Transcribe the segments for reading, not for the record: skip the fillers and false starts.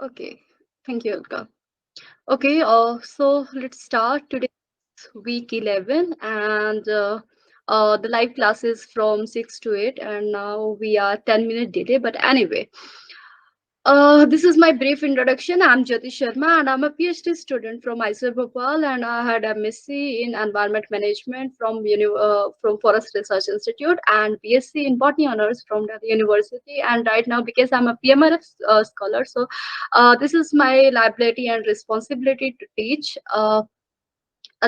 Okay, thank you, Alka. Okay, so let's start today, week 11, and the live classes from 6 to 8, and now we are 10-minute delay. But anyway, this is my brief introduction. I'm Jyoti Sharma, and I'm a PhD student from ISER Bhopal, and I had MSc in Environment Management from Forest Research Institute, and BSc in Botany Honors from Delhi University. And right now, because I'm a PMRF scholar, so this is my liability and responsibility to teach.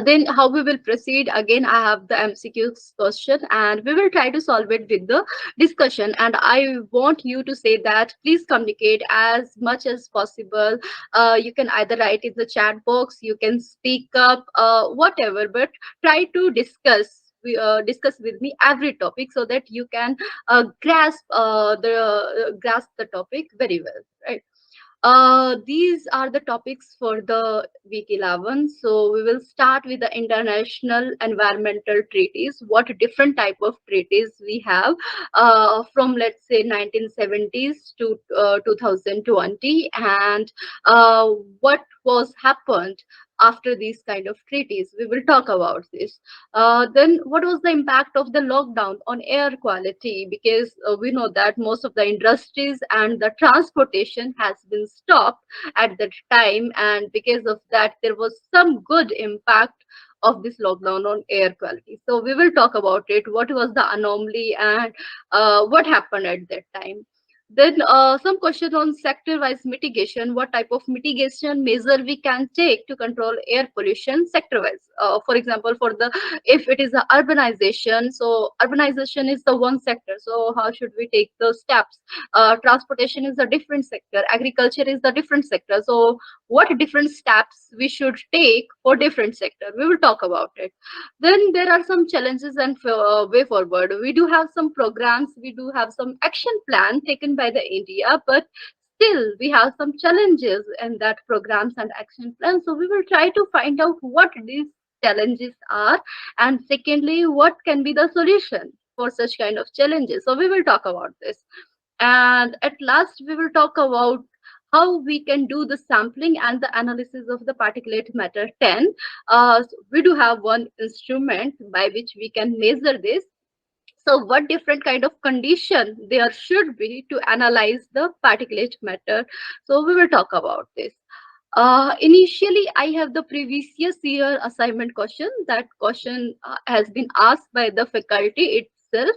Then how we will proceed, again I have the MCQs question and we will try to solve it with the discussion, and I want you to say that please communicate as much as possible. You can either write in the chat box, you can speak up, whatever, but try to discuss with me every topic so that you can grasp the topic very well, right? These are the topics for the week 11. So we will start with the international environmental treaties. What different type of treaties we have from, let's say, 1970s to 2020, and what was happened after these kind of treaties. We will talk about this. Then what was the impact of the lockdown on air quality? Because we know that most of the industries and the transportation has been stopped at that time, and because of that, there was some good impact of this lockdown on air quality. So we will talk about it. What was the anomaly and what happened at that time? Then some question on sector-wise mitigation. What type of mitigation measure we can take to control air pollution sector-wise? For example, for the if it is a urbanization, so urbanization is the one sector. So how should we take those steps? Transportation is a different sector. Agriculture is the different sector. So what different steps we should take for different sector? We will talk about it. Then there are some challenges and way forward. We do have some programs, we do have some action plan taken by the India, but still we have some challenges in that programs and action plan. So we will try to find out what these challenges are, and secondly, what can be the solution for such kind of challenges. So we will talk about this, and at last we will talk about how we can do the sampling and the analysis of the particulate matter 10. We do have one instrument by which we can measure this. So what different kind of condition there should be to analyze the particulate matter? So we will talk about this. Initially, I have the previous year assignment question. That question has been asked by the faculty itself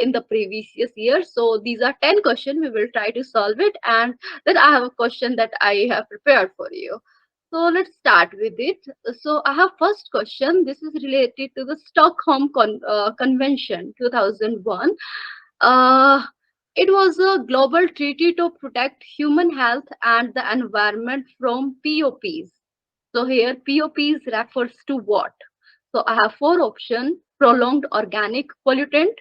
in the previous year. So these are 10 questions. We will try to solve it. And then I have a question that I have prepared for you. So let's start with it. So I have first question. This is related to the Stockholm Convention 2001. Uh, it was a global treaty to protect human health and the environment from POPs. So here POPs refers to what? So I have four options: prolonged organic pollutant,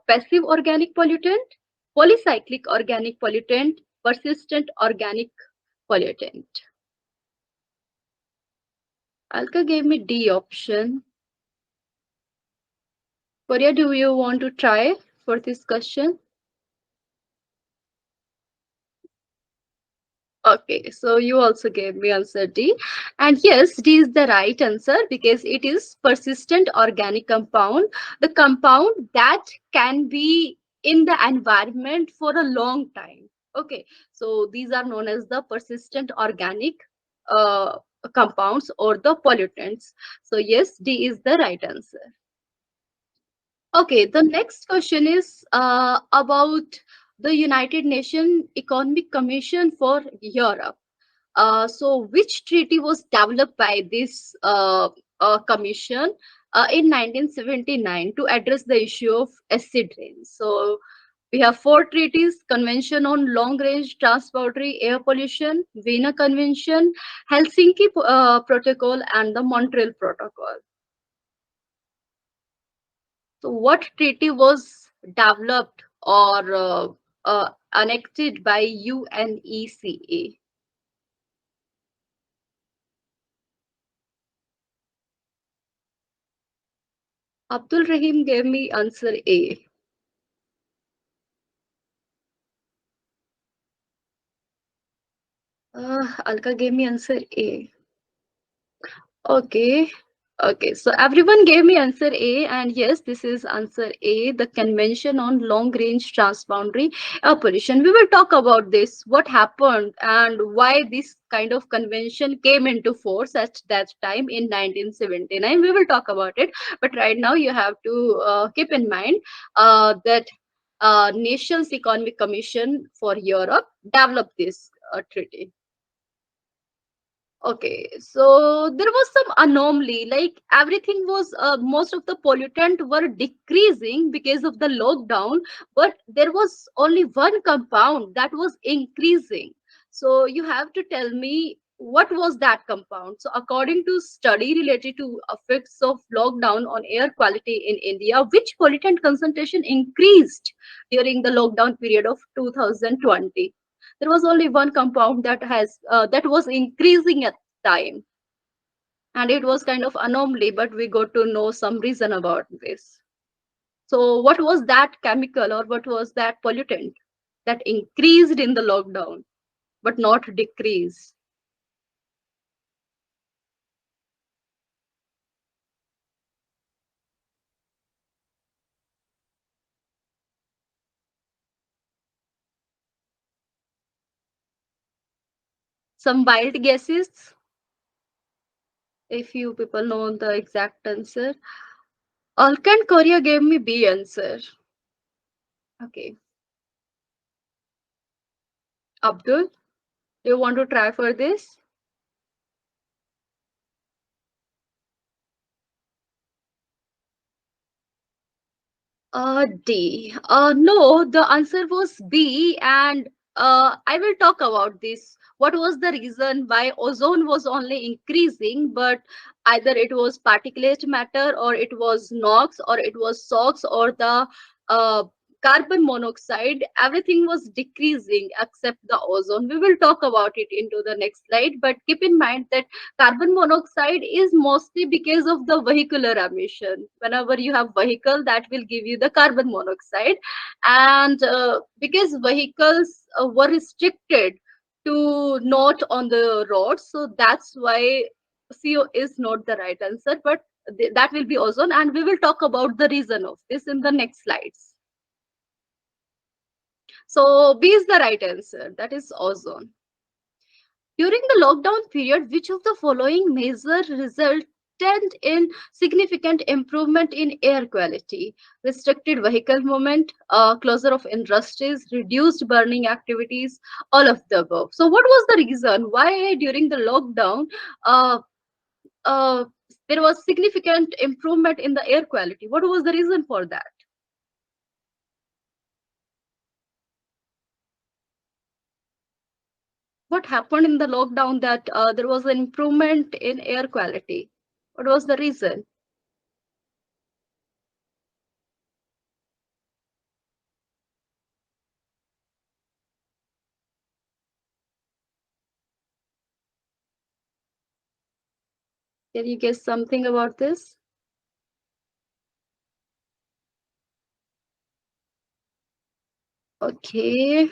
passive organic pollutant, polycyclic organic pollutant, persistent organic pollutant. Alka gave me D option. Korea, do you want to try for this question? Okay, so you also gave me answer D. And yes, D is the right answer because it is persistent organic compound, the compound that can be in the environment for a long time. Okay, so these are known as the persistent organic uh, compounds or the pollutants. So yes, D is the right answer. Okay, the next question is about the United Nations Economic Commission for Europe. So, which treaty was developed by this commission in 1979 to address the issue of acid rain? So, we have four treaties: Convention on Long Range Transpiratory Air Pollution, Vienna Convention, Helsinki Protocol, and the Montreal Protocol. So, what treaty was developed or annexed by UNECA? Abdul Rahim gave me answer A. Alka gave me answer A. Okay. Okay, so everyone gave me answer A, and yes, this is answer A, the Convention on Long Range Transboundary Air Pollution. We will talk about this, what happened, and why this kind of convention came into force at that time in 1979. We will talk about it, but right now you have to keep in mind that Nations Economic Commission for Europe developed this treaty. Okay, so there was some anomaly, like everything was, most of the pollutant were decreasing because of the lockdown, but there was only one compound that was increasing. So you have to tell me what was that compound. So according to study related to effects of lockdown on air quality in India, which pollutant concentration increased during the lockdown period of 2020? There was only one compound that was increasing at time, and it was kind of anomaly, but we got to know some reason about this. So what was that chemical, or what was that pollutant that increased in the lockdown but not decreased? Some wild guesses, if you people know the exact answer. Alkan Korea gave me B answer. Okay, Abdul, do you want to try for this? D. No, the answer was B, and I will talk about this. What was the reason why ozone was only increasing, but either it was particulate matter, or it was NOx, or it was SOx, or the uh, carbon monoxide, everything was decreasing except the ozone. We will talk about it into the next slide, but keep in mind that carbon monoxide is mostly because of the vehicular emission. Whenever you have vehicle, that will give you the carbon monoxide, and because vehicles were restricted to not on the road, so that's why CO is not the right answer, but that will be ozone, and we will talk about the reason of this in the next slides. So B is the right answer, that is ozone. During the lockdown period, which of the following measures resulted in significant improvement in air quality? Restricted vehicle movement, closure of industries, reduced burning activities, all of the above. So, what was the reason why during the lockdown uh, uh, there was significant improvement in the air quality? What was the reason for that? What happened in the lockdown that there was an improvement in air quality? What was the reason? Can you guess something about this? Okay.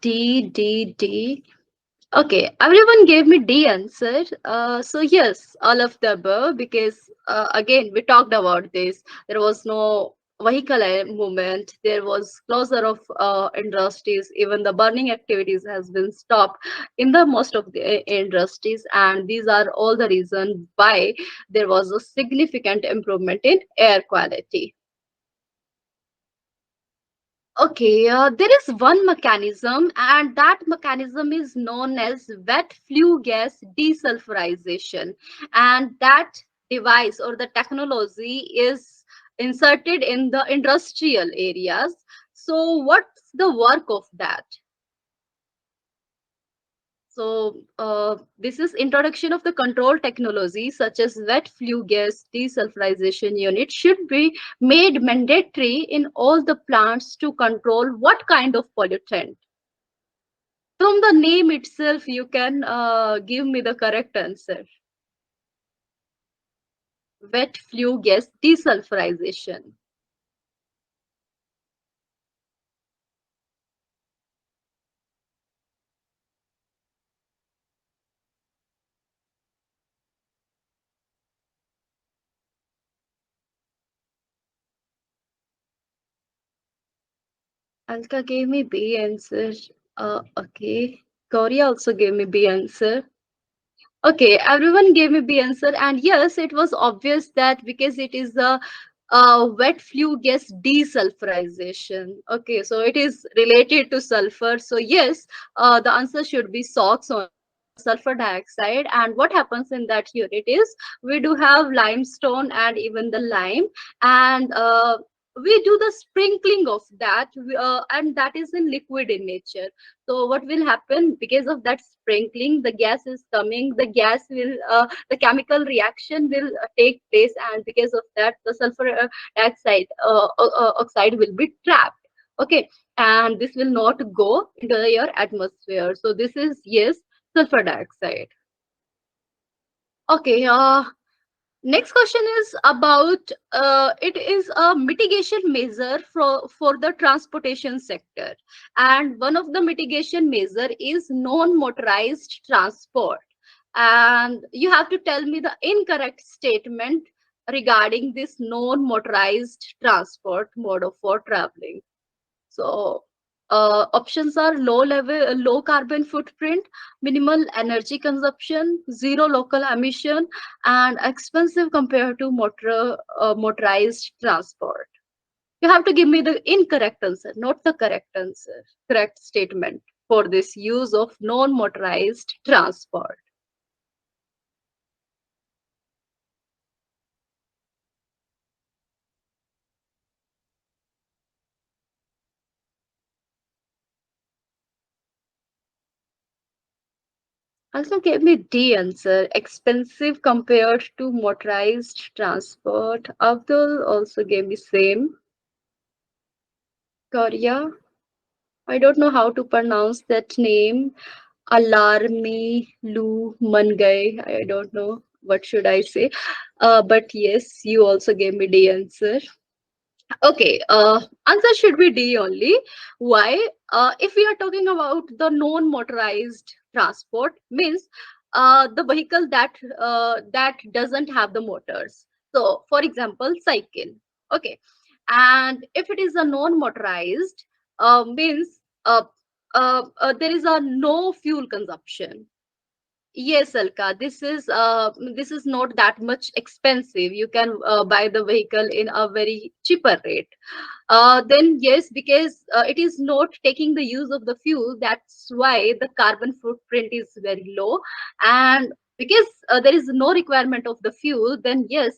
D. Okay, everyone gave me D answer. So yes, all of the above, because again we talked about this. There was no vehicle movement. There was closure of industries. Even the burning activities has been stopped in the most of the industries, and these are all the reason why there was a significant improvement in air quality. Okay, there is one mechanism, and that mechanism is known as wet flue gas desulfurization. And that device or the technology is inserted in the industrial areas. So, what's the work of that? So this is introduction of the control technology such as wet flue gas desulfurization unit should be made mandatory in all the plants to control what kind of pollutant. From the name itself, you can give me the correct answer. Wet flue gas desulfurization. Alka gave me B answer. Okay. Gauri also gave me B answer. Okay, everyone gave me B answer, and yes, it was obvious that because it is the wet flue gas desulfurization. Okay, so it is related to sulfur. So yes, the answer should be SOx only, sulfur dioxide. And what happens in that unit is we do have limestone and even the lime, and we do the sprinkling of that, and that is in liquid in nature. So what will happen because of that sprinkling, the gas is coming, the gas will the chemical reaction will take place, and because of that the sulfur dioxide oxide will be trapped. Okay, and this will not go into your atmosphere. So this is, yes, sulfur dioxide. Okay, next question is about it is a mitigation measure for the transportation sector, and one of the mitigation measure is non-motorized transport. And you have to tell me the incorrect statement regarding this non-motorized transport mode of for traveling. So options are low carbon footprint, minimal energy consumption, zero local emission, and expensive compared to motorized transport. You have to give me the incorrect answer, not the correct answer, correct statement for this use of non-motorized transport. Also gave me D answer, expensive compared to motorized transport. Abdul also gave me same. Korea. I don't know how to pronounce that name. Alarmi Lu Mangai. I don't know what should I say. But yes, you also gave me the answer. Okay, answer should be D only. Why? If we are talking about the non-motorized transport, means the vehicle that doesn't have the motors. So, for example, cycle. Okay, and if it is a non-motorized, means there is a no fuel consumption. Yes, Alka, this is not that much expensive. You can buy the vehicle in a very cheaper rate. Then yes, because it is not taking the use of the fuel, that's why the carbon footprint is very low. And because there is no requirement of the fuel, then yes,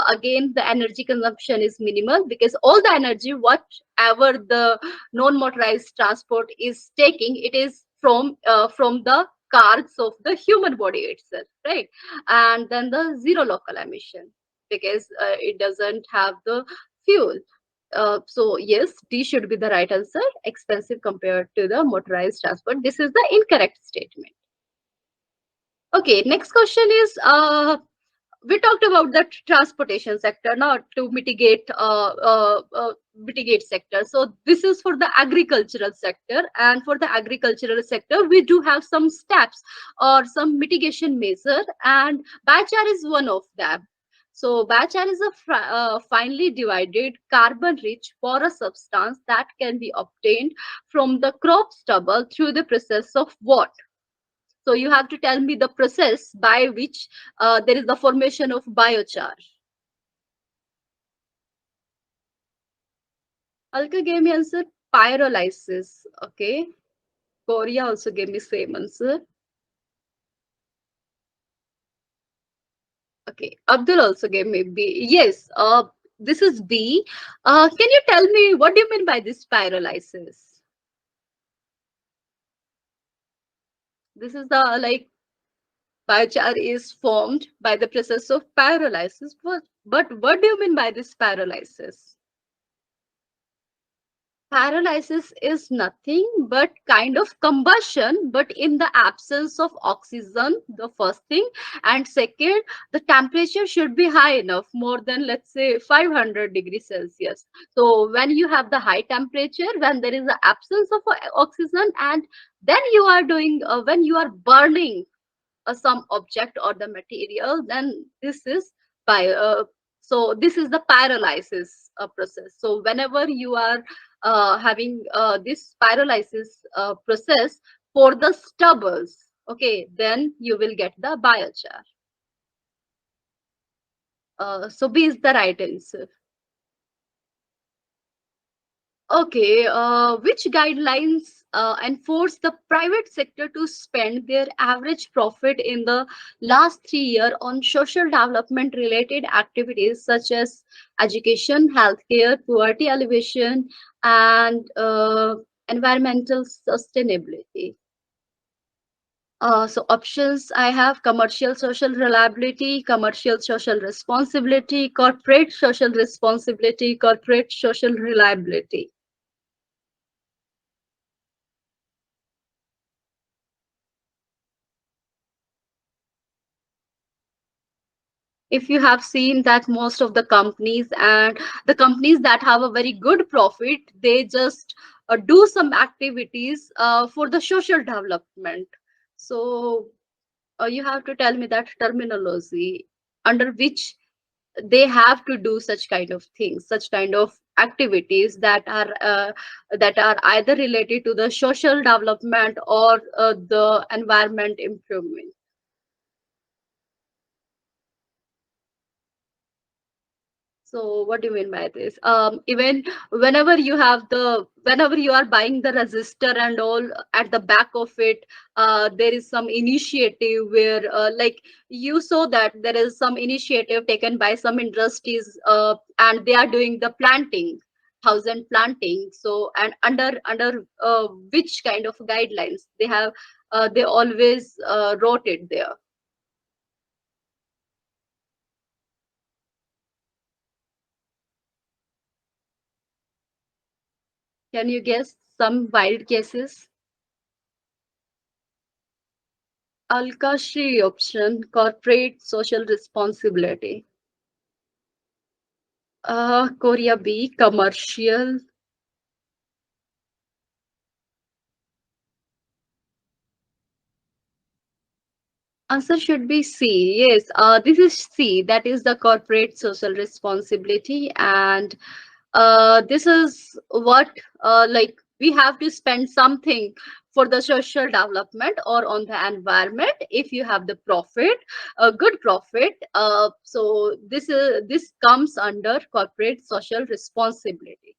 again the energy consumption is minimal, because all the energy whatever the non-motorized transport is taking, it is from the cars of the human body itself, right? And then the zero local emission, because it doesn't have the fuel. So yes, D should be the right answer. Expensive compared to the motorized transport. This is the incorrect statement. Okay, next question is we talked about the transportation sector now to mitigate sector. So this is for the agricultural sector, and for the agricultural sector we do have some steps or some mitigation measure, and biochar is one of them. So biochar is a finely divided carbon rich porous substance that can be obtained from the crop stubble through the process of what? So you have to tell me the process by which there is the formation of biochar. Alka gave me answer pyrolysis. Okay. Korea also gave me same answer. Okay. Abdul also gave me B. Yes. This is B. Can you tell me what do you mean by this pyrolysis? This is the like biochar is formed by the process of pyrolysis. But what do you mean by this pyrolysis? Pyrolysis is nothing but kind of combustion, but in the absence of oxygen, the first thing. And second, the temperature should be high enough, more than, let's say, 500 degrees Celsius. So when you have the high temperature, when there is the absence of oxygen, and then you are doing, when you are burning some object or the material, then this is by so this is the pyrolysis process. So whenever you are having this pyrolysis process for the stubbles, okay, then you will get the biochar. So B is the right answer. Okay, which guidelines enforce the private sector to spend their average profit in the last 3 years on social development related activities such as education, healthcare, poverty alleviation, and environmental sustainability? So options I have: commercial social reliability, commercial social responsibility, corporate social responsibility, corporate social reliability. If you have seen that most of the companies, and the companies that have a very good profit, they just do some activities for the social development. So you have to tell me that terminology under which they have to do such kind of things, such kind of activities that are either related to the social development or the environment improvement. So what do you mean by this? Even whenever you are buying the resistor and all, at the back of it, there is some initiative where, like you saw that there is some initiative taken by some industries, and they are doing the planting, thousand planting. So and under which kind of guidelines they have, they always wrote it there. Can you guess some wild guesses? Alkashri option, corporate social responsibility. Korea B, commercial. Answer should be C. Yes, this is C. That is the corporate social responsibility, and this is what, like we have to spend something for the social development or on the environment if you have the profit, a good profit. So this comes under corporate social responsibility.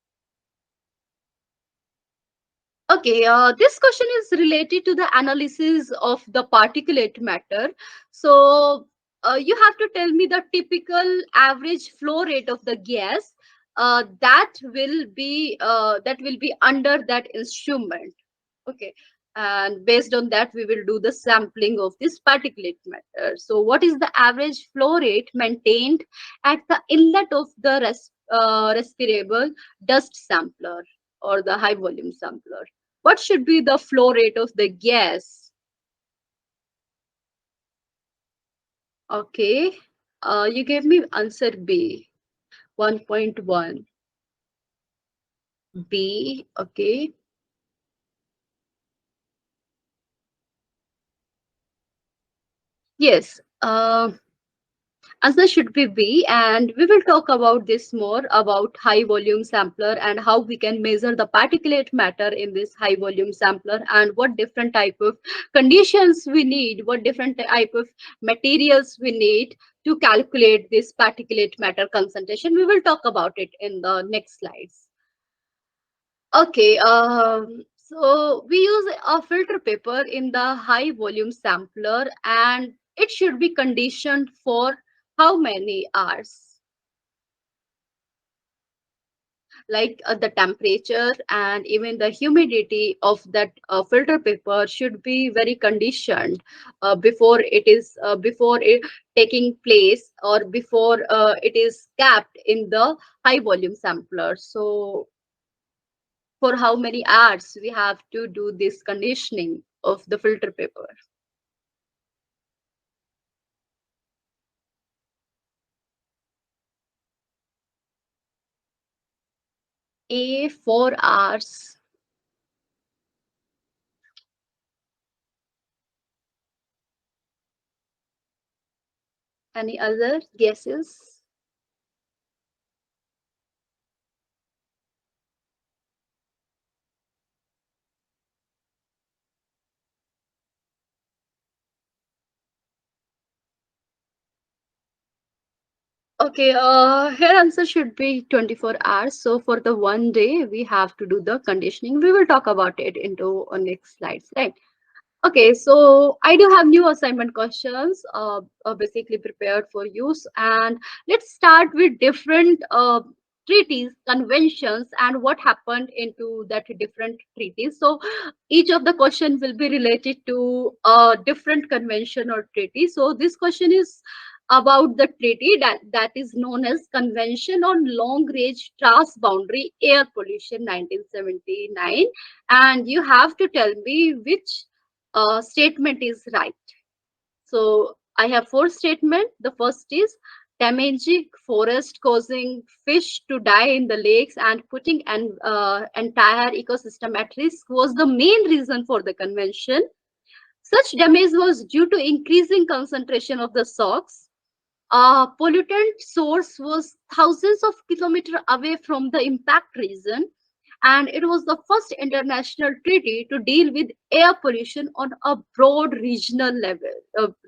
Okay, this question is related to the analysis of the particulate matter. So, you have to tell me the typical average flow rate of the gas that will be under that instrument. Okay, and based on that, we will do the sampling of this particulate matter. So, what is the average flow rate maintained at the inlet of the respirable dust sampler or the high volume sampler? What should be the flow rate of the gas? Okay. You gave me answer B, 1.1. B, okay. Yes. Answer should be B, and we will talk about this more about high volume sampler and how we can measure the particulate matter in this high volume sampler, and what different type of conditions we need, what different type of materials we need to calculate this particulate matter concentration. We will talk about it in the next slides. Okay, so we use a filter paper in the high volume sampler, and it should be conditioned for how many hours? Like the temperature and even the humidity of that filter paper should be very conditioned before it taking place, or before it is capped in the high volume sampler. So for how many hours we have to do this conditioning of the filter paper? A, 4 hours. Any other guesses? Okay, here answer should be 24 hours. So for the one day, we have to do the conditioning. We will talk about it into next slides, right? Okay, so I do have new assignment questions, basically prepared for use, and let's start with different treaties, conventions, and what happened into that different treaties. So each of the question will be related to a different convention or treaty. So this question is about the treaty that is known as Convention on Long Range Transboundary Air Pollution 1979, and you have to tell me which statement is right. So I have four statements. The first is damaging forest, causing fish to die in the lakes, and putting an entire ecosystem at risk was the main reason for the convention. Such damage was due to increasing concentration of the SOx. Pollutant source was thousands of kilometers away from the impact region, and it was the first international treaty to deal with air pollution on a broad regional level,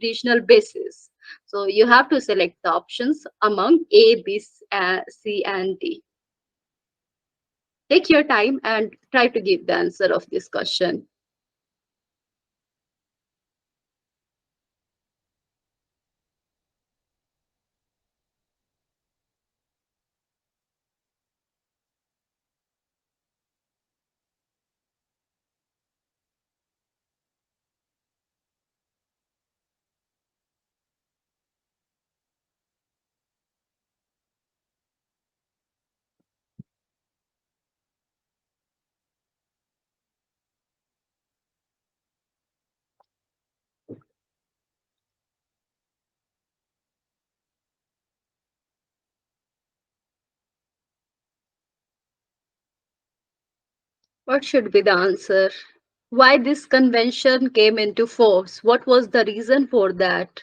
regional basis. So you have to select the options among A, B, C, and D. Take your time and try to give the answer of this question. What should be the answer? Why this convention came into force? What was the reason for that?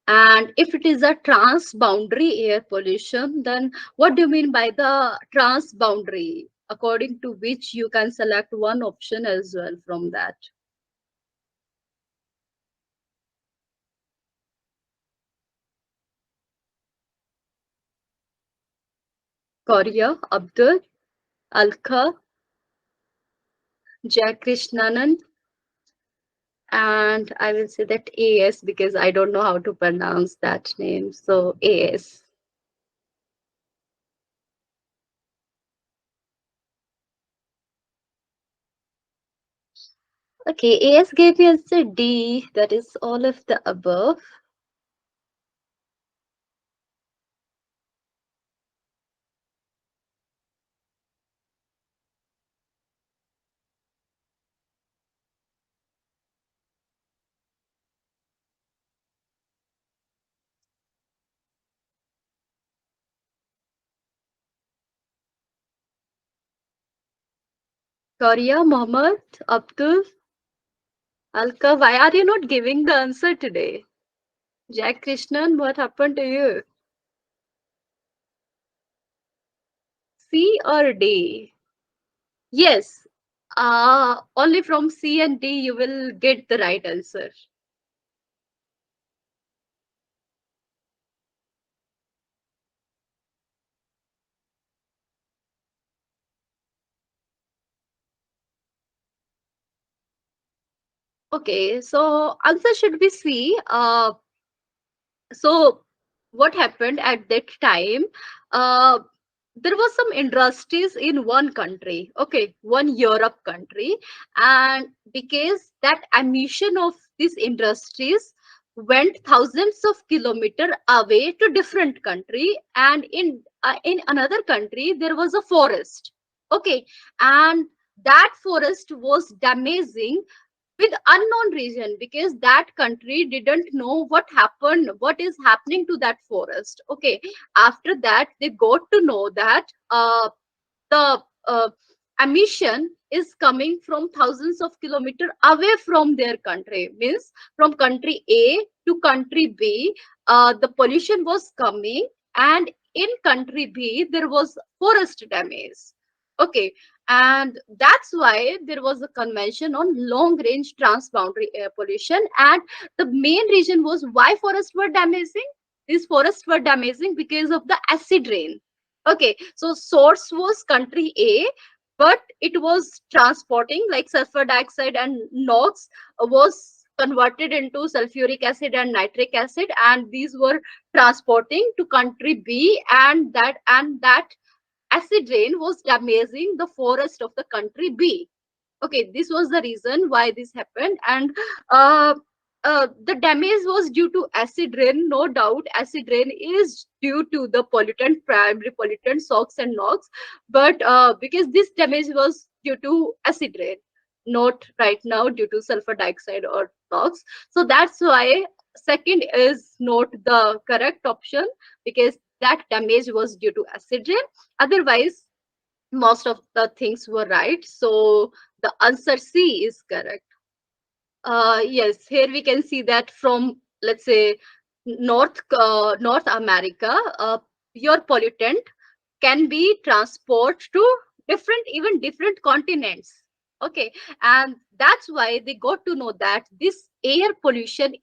And if it is a transboundary air pollution, then what do you mean by the transboundary? According to which you can select one option as well from that. Korea, Abdul, Alka, Jai Krishnanan, and I will say that AS because I don't know how to pronounce that name. So AS. Okay, AS gave me answer D. That is all of the above. Korea, Mohammed, Abdul, Alka, why are you not giving the answer today? Jack Krishnan, what happened to you? C or D? Yes. Only from C and D you will get the right answer. Okay, so answer should be C. So what happened at that time? Uh, there was some industries in one country, okay, one Europe country, and because that emission of these industries went thousands of kilometers away to different country, and in another country there was a forest, okay, and that forest was damaging with unknown reason because that country didn't know what is happening to that forest, okay. After that they got to know that the emission is coming from thousands of kilometers away from their country, means from country A to country B, the pollution was coming, and in country B there was forest damage, okay. And that's why there was a convention on long range transboundary air pollution, and the main reason was why forests were damaging, these forests were damaging because of the acid rain. Okay, so source was country A, but it was transporting like sulfur dioxide and NOx was converted into sulfuric acid and nitric acid, and these were transporting to country B, and that acid rain was damaging the forest of the country B. Okay, this was the reason why this happened. And uh, the damage was due to acid rain. No doubt acid rain is due to the pollutant, primary pollutant, SOx and NOx, but because this damage was due to acid rain, not right now due to sulfur dioxide or NOx. So that's why second is not the correct option, because that damage was due to acid rain. Otherwise most of the things were right. So the answer C is correct. Yes, here we can see that from, let's say, North America, pure pollutant can be transported to different continents. Okay, and that's why they got to know that this air pollution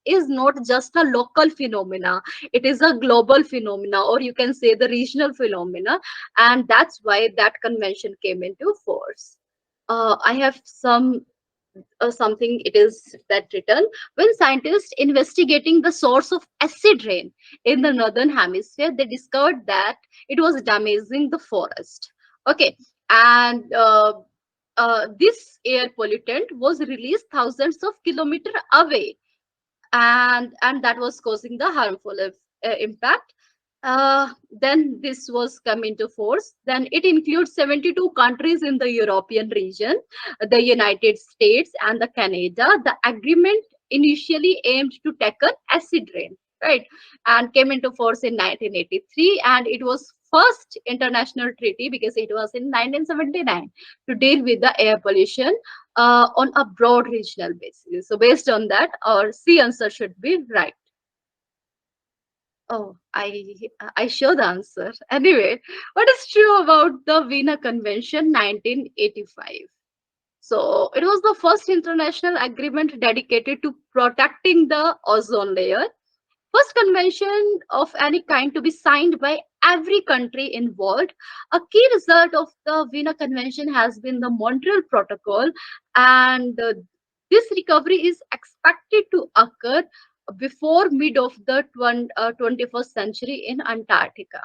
is not just a local phenomena, it is a global phenomena, or you can say the regional phenomena, and that's why that convention came into force. I have something it is that written: when scientists investigating the source of acid rain in the northern hemisphere, they discovered that it was damaging the forest. Okay, and this air pollutant was released thousands of kilometers away, and that was causing the harmful impact. Then this was come into force. Then it includes 72 countries in the European region, the United States, and the Canada. The agreement initially aimed to tackle acid rain, right, and came into force in 1983, and it was first international treaty because it was in 1979 to deal with the air pollution on a broad regional basis. So based on that, our C answer should be right. Oh, I show the answer. Anyway, what is true about the Vienna Convention 1985? So it was the first international agreement dedicated to protecting the ozone layer. First convention of any kind to be signed by every country involved. A key result of the Vienna Convention has been the Montreal Protocol, and this recovery is expected to occur before mid of the 21st century in Antarctica.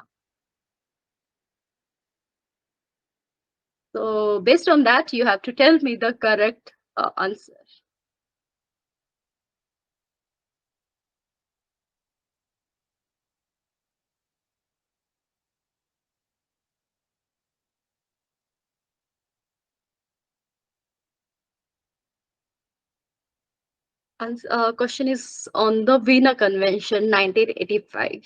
So based on that, you have to tell me the correct answer. Question is on the Vienna Convention 1985.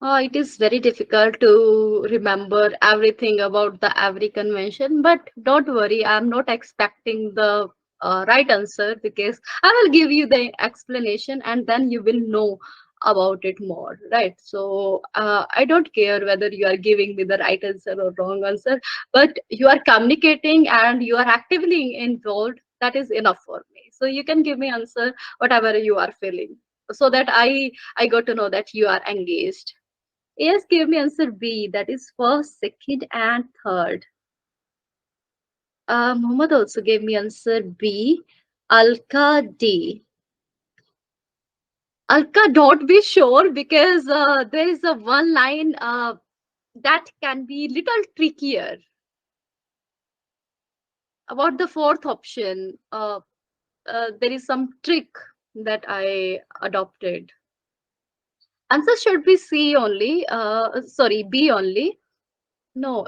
It is very difficult to remember everything about the every convention, but don't worry, I'm not expecting the right answer, because I will give you the explanation and then you will know about it more, right? So I don't care whether you are giving me the right answer or wrong answer, but you are communicating and you are actively involved. That is enough for me. So you can give me answer whatever you are feeling, so that I got to know that you are engaged. Yes, give me answer B. That is first, second, and third. Muhammad also gave me answer B. Alka D. Alka, don't be sure, because there is a one line that can be little trickier. About the fourth option, there is some trick that I adopted. Answer should be C only. Sorry, B only. No,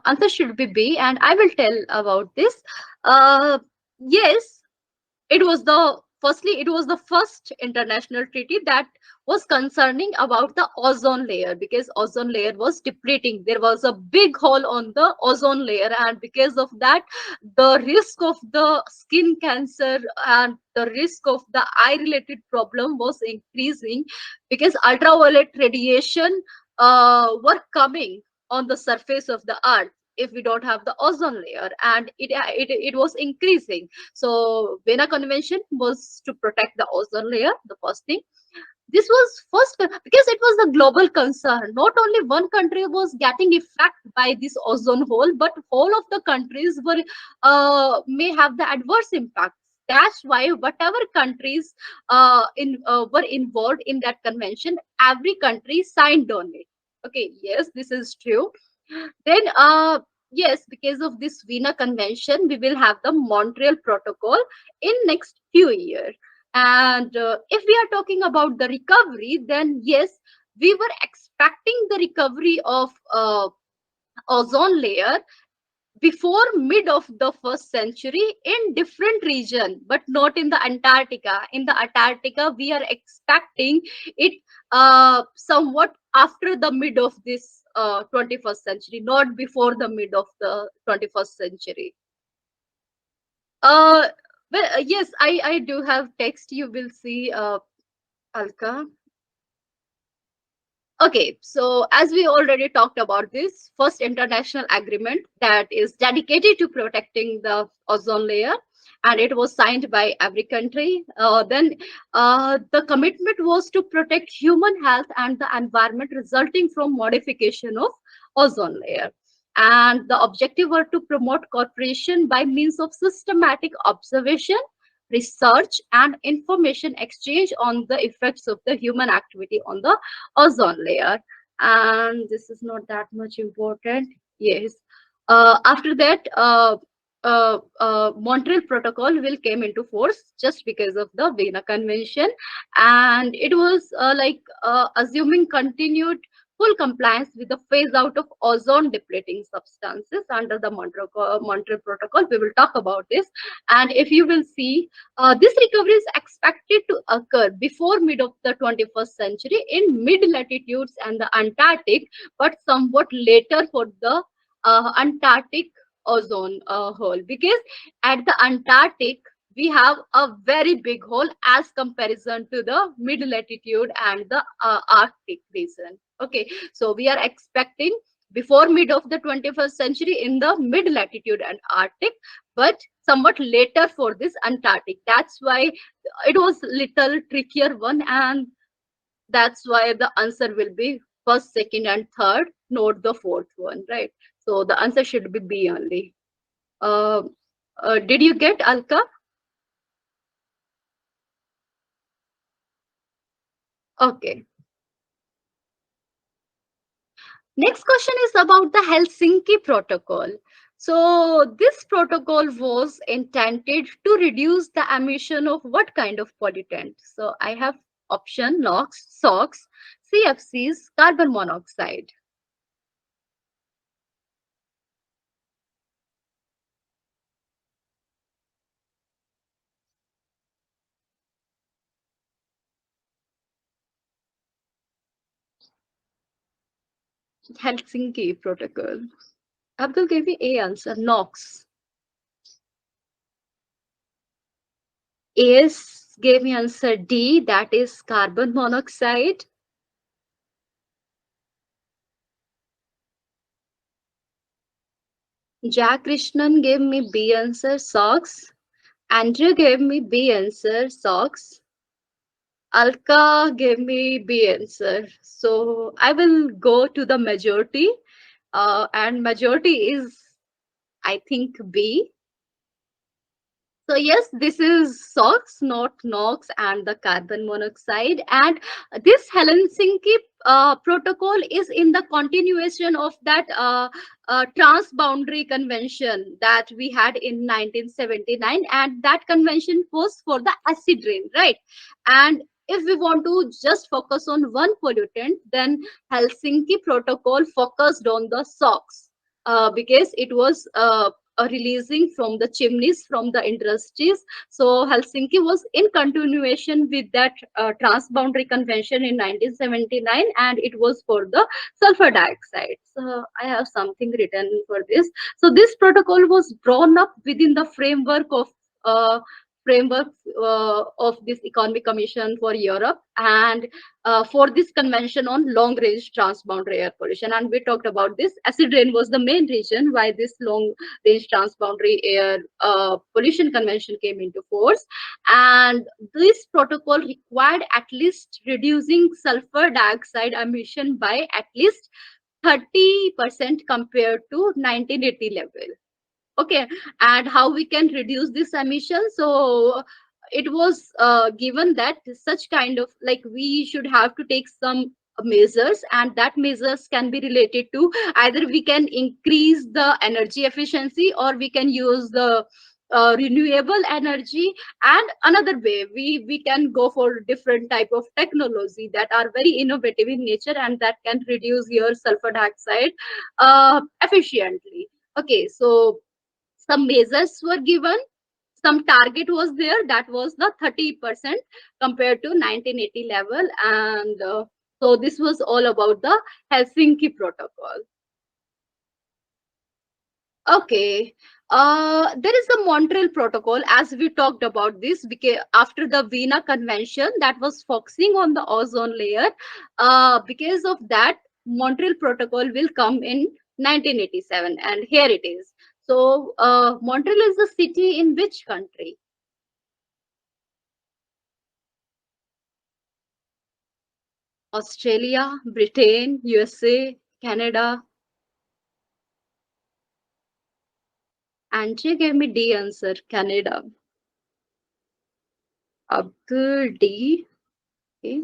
answer should be B, and I will tell about this. Uh, yes, it was the firstly, it was the first international treaty that was concerning about the ozone layer, because ozone layer was depleting. There was a big hole on the ozone layer, and because of that, the risk of the skin cancer and the risk of the eye related problem was increasing, because ultraviolet radiation were coming on the surface of the earth if we don't have the ozone layer, and it was increasing. So Vienna Convention was to protect the ozone layer, the first thing. This was because it was a global concern. Not only one country was getting affected by this ozone hole, but whole of the countries were may have the adverse impact. That's why whatever countries were involved in that convention, every country signed on it. Okay, yes, this is true. Then, yes, because of this Vienna Convention, we will have the Montreal Protocol in next few years. And if we are talking about the recovery, then yes, we were expecting the recovery of ozone layer before mid of the first century in different region, but not in the Antarctica. In the Antarctica, we are expecting it somewhat after the mid of this 21st century, not before the mid of the 21st century. uh well, yes, I do have text, you will see, Alka. Okay, so as we already talked about this first international agreement that is dedicated to protecting the ozone layer, and it was signed by every country. Then the commitment was to protect human health and the environment resulting from modification of ozone layer. And the objective were to promote cooperation by means of systematic observation, research, and information exchange on the effects of the human activity on the ozone layer. And this is not that much important. Yes. After that, Montreal Protocol will came into force just because of the Vienna Convention, and it was assuming continued full compliance with the phase out of ozone depleting substances under the Montreal Protocol. We will talk about this, and if you will see, this recovery is expected to occur before mid of the 21st century in mid latitudes and the Antarctic, but somewhat later for the Antarctic ozone hole, because at the Antarctic we have a very big hole as comparison to the mid latitude and the Arctic region. Okay, so we are expecting before mid of the 21st century in the mid latitude and Arctic, but somewhat later for this Antarctic. That's why it was little trickier one, and that's why the answer will be first, second, and third, not the fourth one, right? So the answer should be B only. Uh, did you get, Alka? Okay. Next question is about the Helsinki Protocol. So this protocol was intended to reduce the emission of what kind of pollutant? So I have option NOx, SOx, CFCs, carbon monoxide. Helsinki Protocol. Abdul gave me A answer, NOx. AS gave me answer D, that is carbon monoxide. Jack Krishnan gave me B answer, SOx. Andrew gave me B answer, SOx. Alka gave me B answer. So I will go to the majority. And majority is, I think, B. So yes, this is SOx, not NOx and the carbon monoxide. And this Helsinki protocol is in the continuation of that transboundary convention that we had in 1979. And that convention was for the acid rain, right? And if we want to just focus on one pollutant, then Helsinki protocol focused on the SOx, because it was releasing from the chimneys from the industries. So Helsinki was in continuation with that transboundary convention in 1979, and it was for the sulfur dioxide. So I have something written for this. So this protocol was drawn up within the uh, framework of this Economic Commission for Europe, and for this convention on long range transboundary air pollution. And we talked about this. Acid rain was the main reason why this long range transboundary air pollution convention came into force. And this protocol required at least reducing sulfur dioxide emission by at least 30% compared to 1980 level. Okay, and how we can reduce this emission? So it was given that such kind of, like, we should have to take some measures, and that measures can be related to either we can increase the energy efficiency, or we can use the renewable energy. And another way, we can go for different type of technology that are very innovative in nature and that can reduce your sulfur dioxide efficiently. Okay, so some measures were given, some target was there, that was the 30% compared to 1980 level. And so this was all about the Helsinki Protocol. Okay, there is the Montreal Protocol, as we talked about this, because after the Vienna Convention that was focusing on the ozone layer, because of that, Montreal Protocol will come in 1987, and here it is. So, Montreal is a city in which country? Australia, Britain, USA, Canada. Angie gave me D answer, Canada. Abdul D. Okay.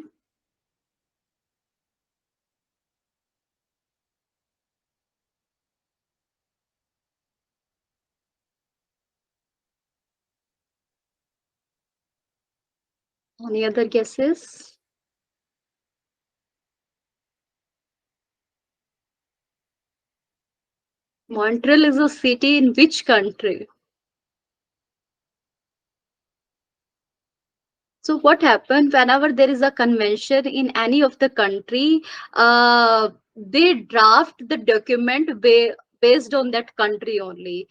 Any other guesses? Montreal is a city in which country? So what happened whenever there is a convention in any of the country, they draft the document based on that country only.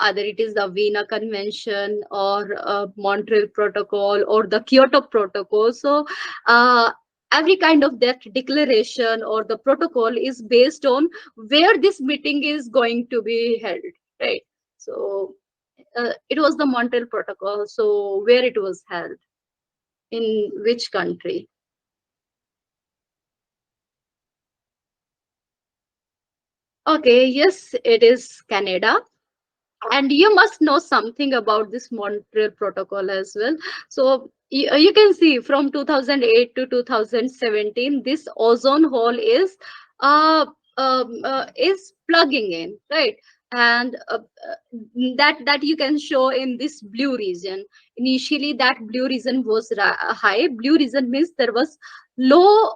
Either it is the Vienna Convention or Montreal Protocol or the Kyoto Protocol. So uh, every kind of that declaration or the protocol is based on where this meeting is going to be held, right? So it was the Montreal Protocol. So where it was held, in which country? Okay, yes, it is Canada. And you must know something about this Montreal Protocol as well. So you can see from 2008 to 2017, this ozone hole uh, is plugging in, right? And that you can show in this blue region. Initially, that blue region was high. Blue region means there was low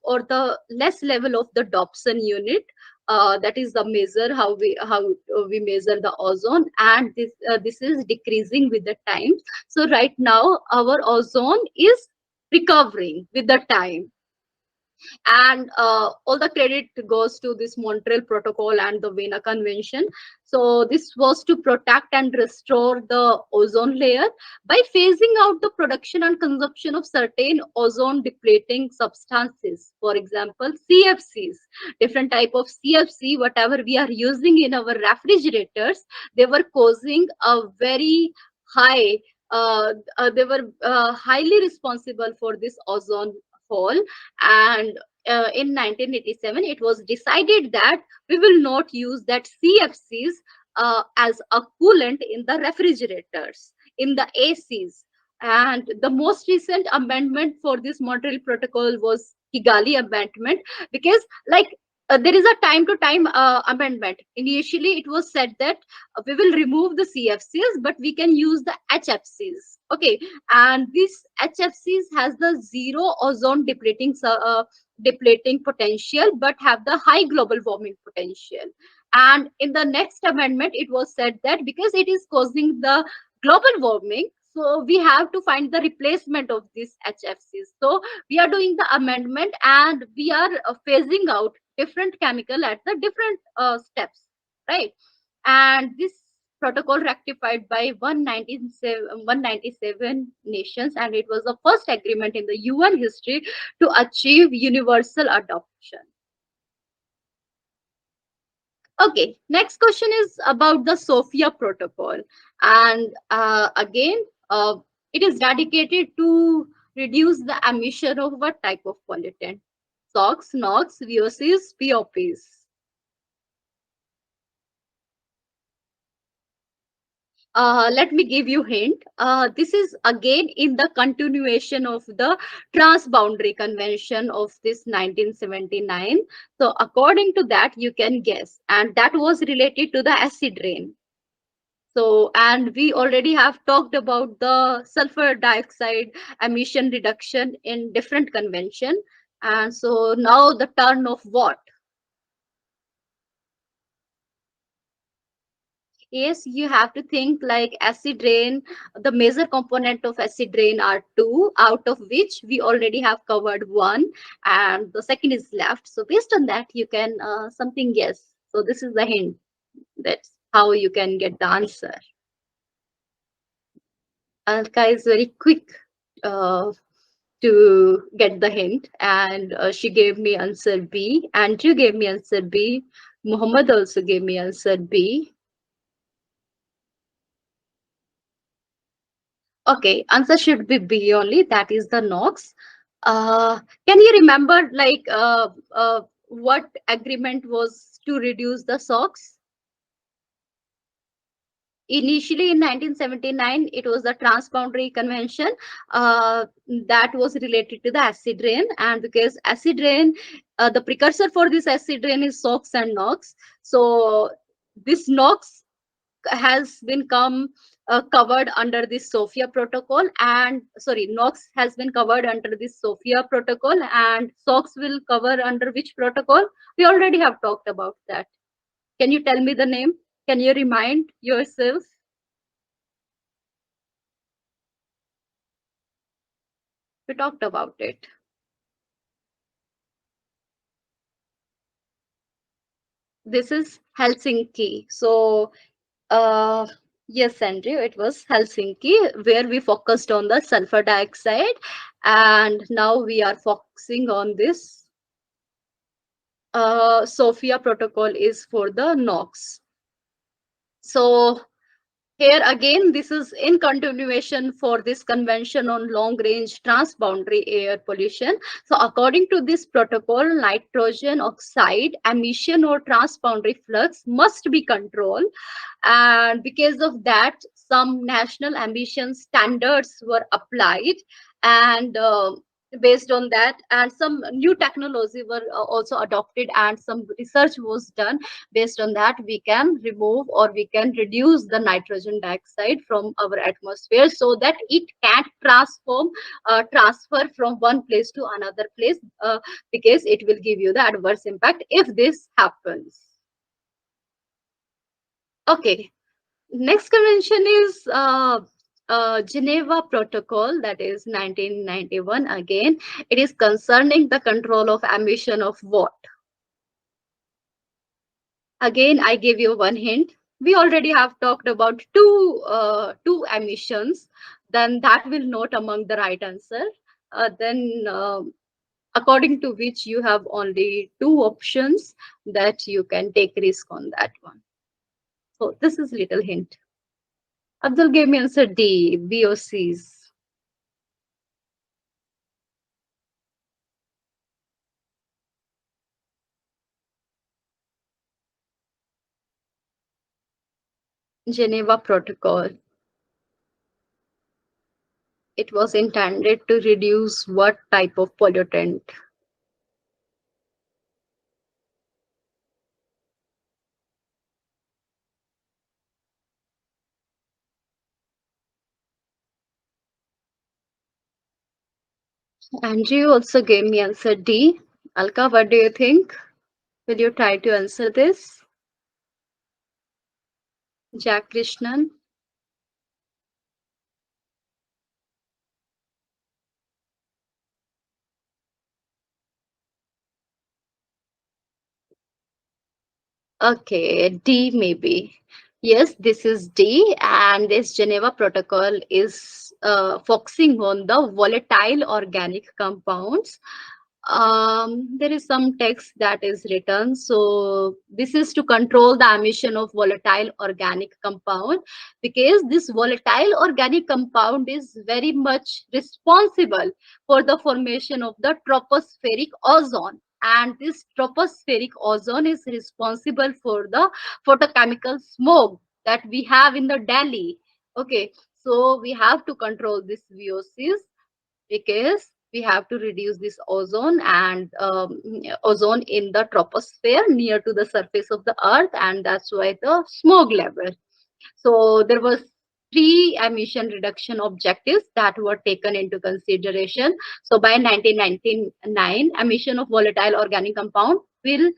or the less level of the Dobson unit. That is the measure how we measure the ozone, and this is decreasing with the time. So right now our ozone is recovering with the time, and all the credit goes to this Montreal Protocol and the Vienna Convention. So this was to protect and restore the ozone layer by phasing out the production and consumption of certain ozone depleting substances. For example, CFCs, different type of CFC, whatever we are using in our refrigerators, they were causing a very high. They were highly responsible for this ozone hole, and in 1987 it was decided that we will not use that CFCs as a coolant in the refrigerators, in the ACs. And the most recent amendment for this Montreal Protocol was Kigali Amendment, because, like, there is a time to time amendment. Initially it was said that we will remove the CFCs but we can use the HFCs. Okay, and this HFCs has the zero ozone depleting potential but have the high global warming potential. And in the next amendment, it was said that because it is causing the global warming, so we have to find the replacement of these HFCs. So we are doing the amendment, and we are phasing out different chemical at the different steps, right? And this protocol rectified by 197 nations, and it was the first agreement in the UN history to achieve universal adoption. Okay, next question is about the Sofia Protocol. And again, it is dedicated to reduce the emission of what type of pollutant? SOx, NOx, VOCs, POPs. Let me give you hint. This is again in the continuation of the Transboundary Convention of this 1979. So according to that, you can guess. And that was related to the acid rain. So, and we already have talked about the sulfur dioxide emission reduction in different convention. And so now the turn of what? Yes, you have to think like acid rain. The major component of acid rain are two, out of which we already have covered one, and the second is left. So based on that, you can something guess. So this is the hint. That's how you can get the answer. Alka is very quick uh, to get the hint, and she gave me answer B. Andrew gave me answer B. Muhammad also gave me answer B. Okay, answer should be B only. That is the NOx. Can you remember what agreement was to reduce the SOx? Initially in 1979, it was the Transboundary Convention that was related to the acid rain. And because acid rain, the precursor for this acid rain is SOx and NOx. So this NOx has been come covered under this Sofia protocol, and sorry, NOx has been covered under this Sofia protocol, and SOx will cover under which protocol? We already have talked about that. Can you tell me the name? Can you remind yourself? We talked about it. This is Helsinki. So, yes, Andrew, it was Helsinki where we focused on the sulfur dioxide, and now we are focusing on this Sofia protocol is for the NOx. So here again, this is in continuation for this convention on long range transboundary air pollution. So according to this protocol, nitrogen oxide emission or transboundary flux must be controlled. And because of that, some national emission standards were applied, and based on that, and some new technology were also adopted, and some research was done. Based on that, we can remove or we can reduce the nitrogen dioxide from our atmosphere so that it can transfer from one place to another place, because it will give you the adverse impact if this happens. Okay, next convention is Geneva Protocol, that is 1991. Again, it is concerning the control of emission of what? Again, I give you one hint. We already have talked about two emissions. Then that will not among the right answer. Then according to which you have only two options that you can take risk on that one. So this is little hint. Abdul gave me answer D, VOCs. Geneva Protocol. It was intended to reduce what type of pollutant? Andrew also gave me answer D. Alka, what do you think? Will you try to answer this? Jack Krishnan. Okay, D maybe. Yes, this is D, and this Geneva Protocol is focusing on the volatile organic compounds. There is some text that is written. So this is to control the emission of volatile organic compound, because this volatile organic compound is very much responsible for the formation of the tropospheric ozone. And this tropospheric ozone is responsible for the photochemical smoke that we have in the Delhi. Okay, so we have to control this VOCs, because we have to reduce this ozone and ozone in the troposphere near to the surface of the earth, and that's why the smoke level. So there was three emission reduction objectives that were taken into consideration. So by 1999, emission of volatile organic compound will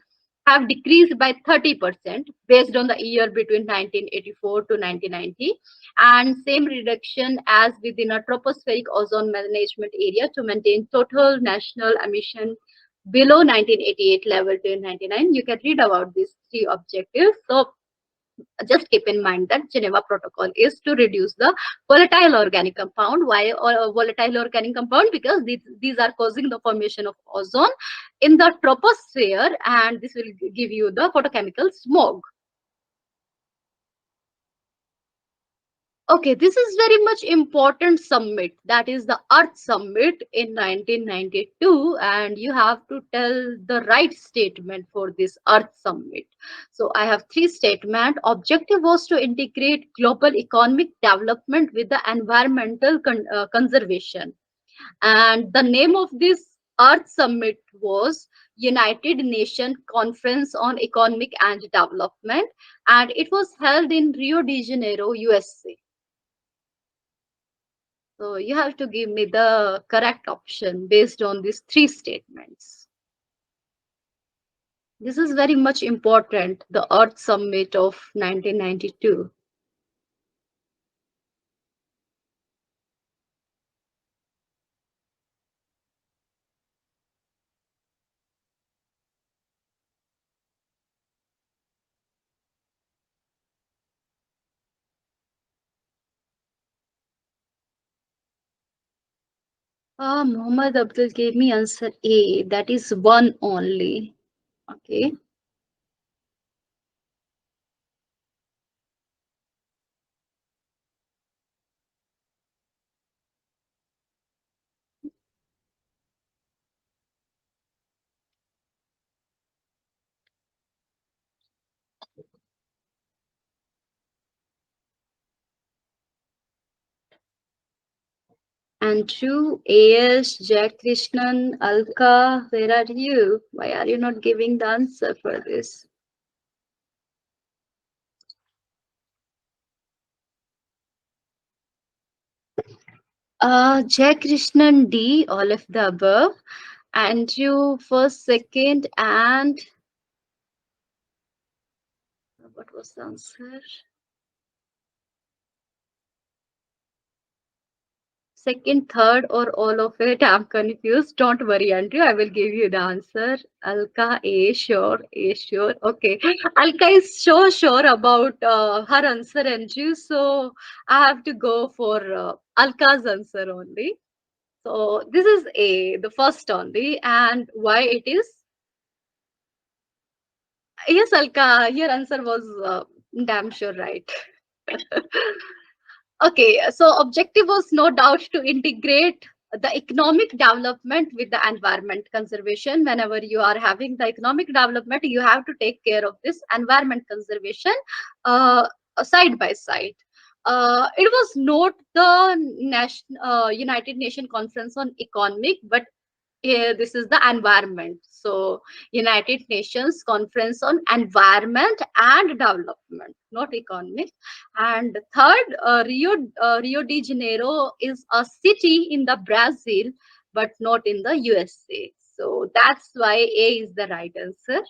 have decreased by 30% based on the year between 1984 to 1990, and same reduction as within a tropospheric ozone management area to maintain total national emission below 1988 level to 99. You can read about these three objectives. So just keep in mind that Geneva Protocol is to reduce the volatile organic compound. Why volatile organic compound? Because these are causing the formation of ozone in the troposphere, and this will give you the photochemical smoke. Okay, this is very much important summit. That is the Earth Summit in 1992, and you have to tell the right statement for this Earth Summit. So I have three statement. Objective was to integrate global economic development with the environmental conservation, and the name of this Earth Summit was United Nations Conference on Economic and Development, and it was held in Rio de Janeiro, USA. So you have to give me the correct option based on these three statements. This is very much important, the Earth Summit of 1992. Muhammad Abdul gave me answer A. That is one only. Okay. Andrew, AS, Jack Krishnan, Alka, where are you? Why are you not giving the answer for this? Jack Krishnan D, all of the above. Andrew first, second, and what was the answer? Second, third, or all of it? I'm confused. Don't worry, Andrew. I will give you the answer. Alka, A, sure, A, sure. Okay. Alka is so sure about her answer, Andrew. So I have to go for Alka's answer only. So this is A, the first only. And why it is? Yes, Alka, your answer was damn sure right. Okay, so objective was no doubt to integrate the economic development with the environment conservation. Whenever you are having the economic development, you have to take care of this environment conservation uh, side by side. It was not the United Nations Conference on Economic, but this is the environment. So United Nations Conference on Environment and Development, not economic. And third, Rio de Janeiro is a city in the Brazil, but not in the USA. So that's why A is the right answer.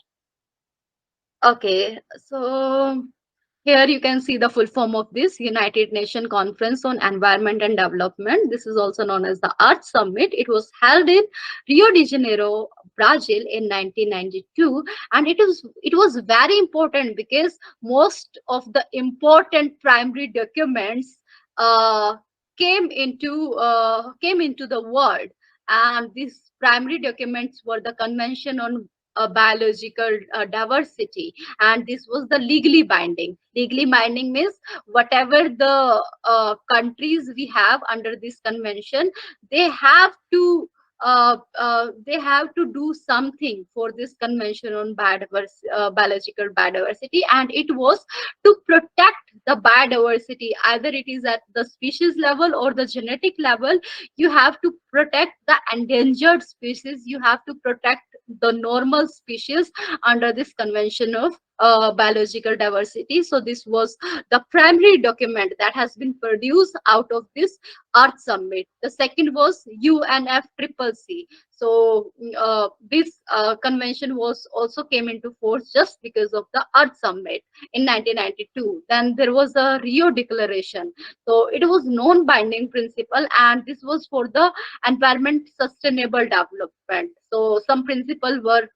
Okay, so Here you can see the full form of this United Nations Conference on Environment and Development. This is also known as the Earth Summit. It was held in Rio de Janeiro, Brazil in 1992, and it was very important because most of the important primary documents uh, came into the world, and these primary documents were the Convention on Biological Diversity, and this was the legally binding means whatever the countries we have under this convention, they have to they have to do something for this convention on biological biodiversity, and it was to protect the biodiversity, either it is at the species level or the genetic level. You have to protect the endangered species, you have to protect the normal species under this convention of biological diversity. So this was the primary document that has been produced out of this Earth Summit. The second was UNFCCC. So this convention was also came into force just because of the Earth Summit in 1992. Then there was a Rio Declaration. So it was non-binding principle, and this was for the environment sustainable development. So some principles were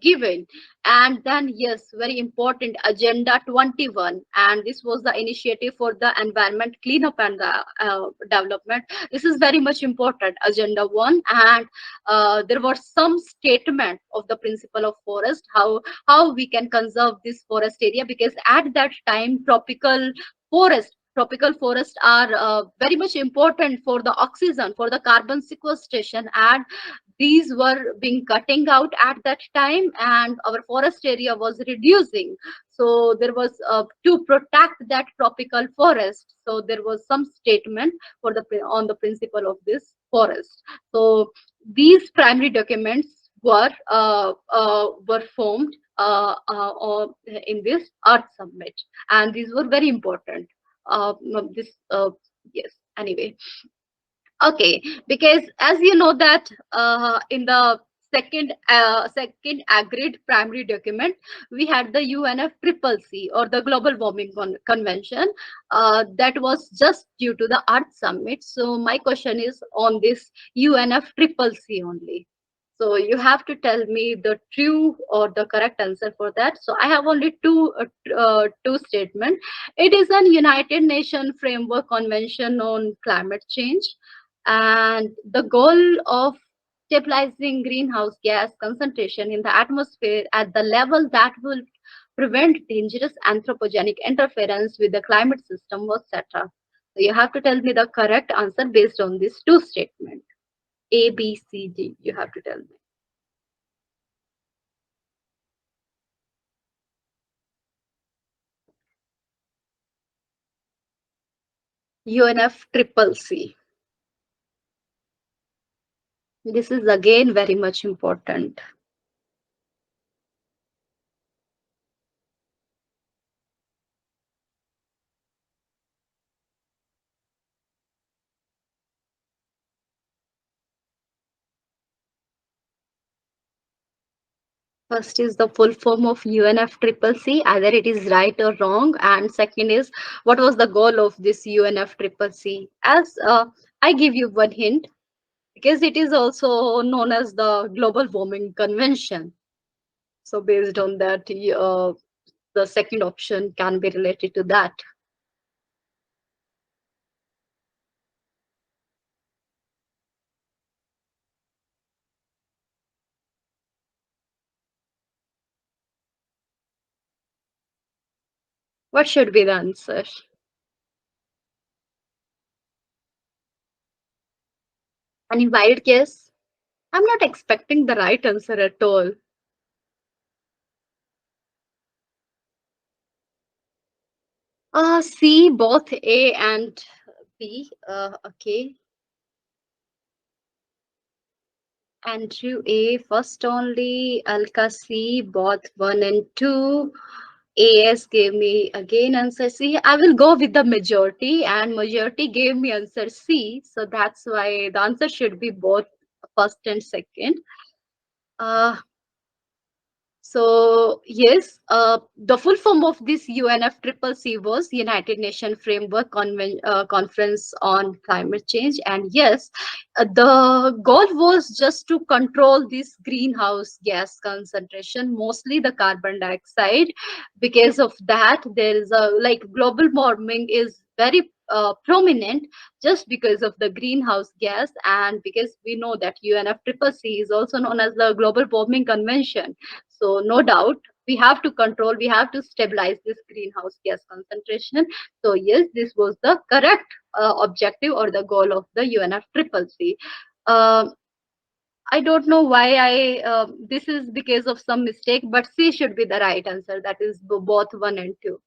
given. And then yes, very important, Agenda 21, and this was the initiative for the environment cleanup and the development. This is very much important, Agenda 1. And there was some statement of the principle of forest, how we can conserve this forest area, because at that time tropical forests are very much important for the oxygen, for the carbon sequestration, and these were being cutting out at that time, and our forest area was reducing. So there was to protect that tropical forest, so there was some statement for the on the principle of this forest. So these primary documents were formed in this Earth Summit, and these were very important. This yes, anyway. Okay, because as you know that in the second agreed primary document, we had the UNFCCC, or the Global Warming Convention, that was just due to the Earth Summit. So my question is on this UNFCCC only. So you have to tell me the true or the correct answer for that. So I have only two statements. It is an United Nations Framework Convention on Climate Change, and the goal of stabilizing greenhouse gas concentration in the atmosphere at the level that will prevent dangerous anthropogenic interference with the climate system was set up. So you have to tell me the correct answer based on these two statements. A, B, C, D. You have to tell me. UNFCCC. This is again very much important. First is the full form of UNFCCC, either it is right or wrong. And second is, what was the goal of this UNFCCC? As I give you one hint, because it is also known as the Global Warming Convention. So based on that, the second option can be related to that. What should be the answer? Any wild guess? I'm not expecting the right answer at all. C, both A and B. Okay. Andrew A, first only. Alka C, both 1 and 2. AS gave me again answer C. I will go with the majority, and majority gave me answer C. So that's why the answer should be both first and second. Uh, So yes, the full form of this UNFCCC was United Nations Framework Conference on Climate Change, and yes, the goal was just to control this greenhouse gas concentration, mostly the carbon dioxide. Because of that, there is a like global warming is very prominent just because of the greenhouse gas, and because we know that UNFCCC is also known as the Global Warming Convention. So no doubt we have to control, we have to stabilize this greenhouse gas concentration. So yes, this was the correct objective or the goal of the UNFCCC. Uh, I don't know why this is because of some mistake, but C should be the right answer. That is both one and two.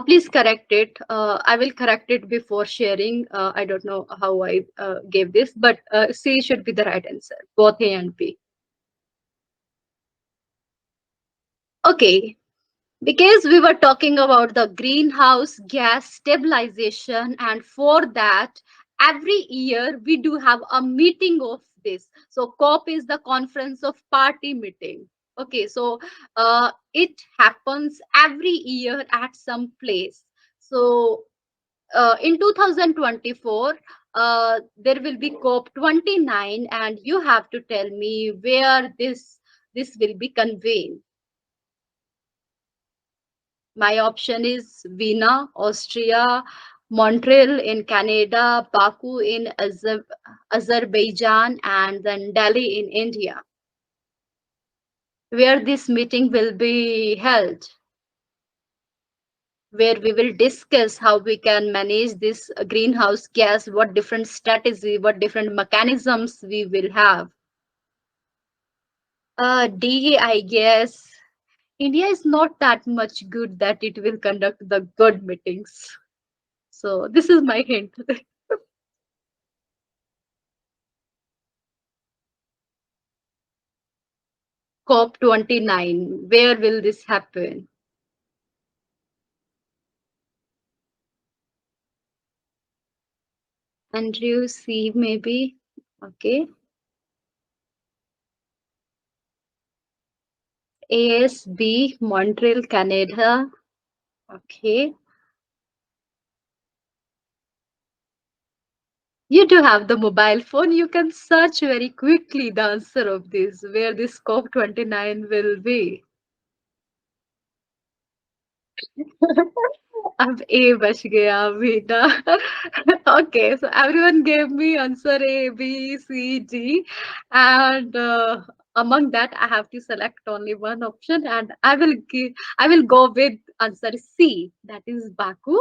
Please correct it. I will correct it before sharing. I don't know how I gave this, but C should be the right answer, both A and B. Okay, because we were talking about the greenhouse gas stabilization, and for that, every year we do have a meeting of this. So COP is the conference of party meeting. Okay, so it happens every year at some place. So in 2024, there will be COP 29, and you have to tell me where this will be convened. My option is Vienna, Austria, Montreal in Canada, Baku in Azerbaijan, and then Delhi in India, where this meeting will be held, where we will discuss how we can manage this greenhouse gas, what different strategy, what different mechanisms we will have. D, I guess. India is not that much good that it will conduct the good meetings. So this is my hint. COP 29. Where will this happen? Andrew C. Maybe. Okay. ASB, Montreal, Canada. Okay. You do have the mobile phone. You can search very quickly the answer of this, where this COP 29 will be. अब A बच गया बेटा. Okay, so everyone gave me answer A, B, C, D, and among that I have to select only one option, and I will go with answer C. That is Baku,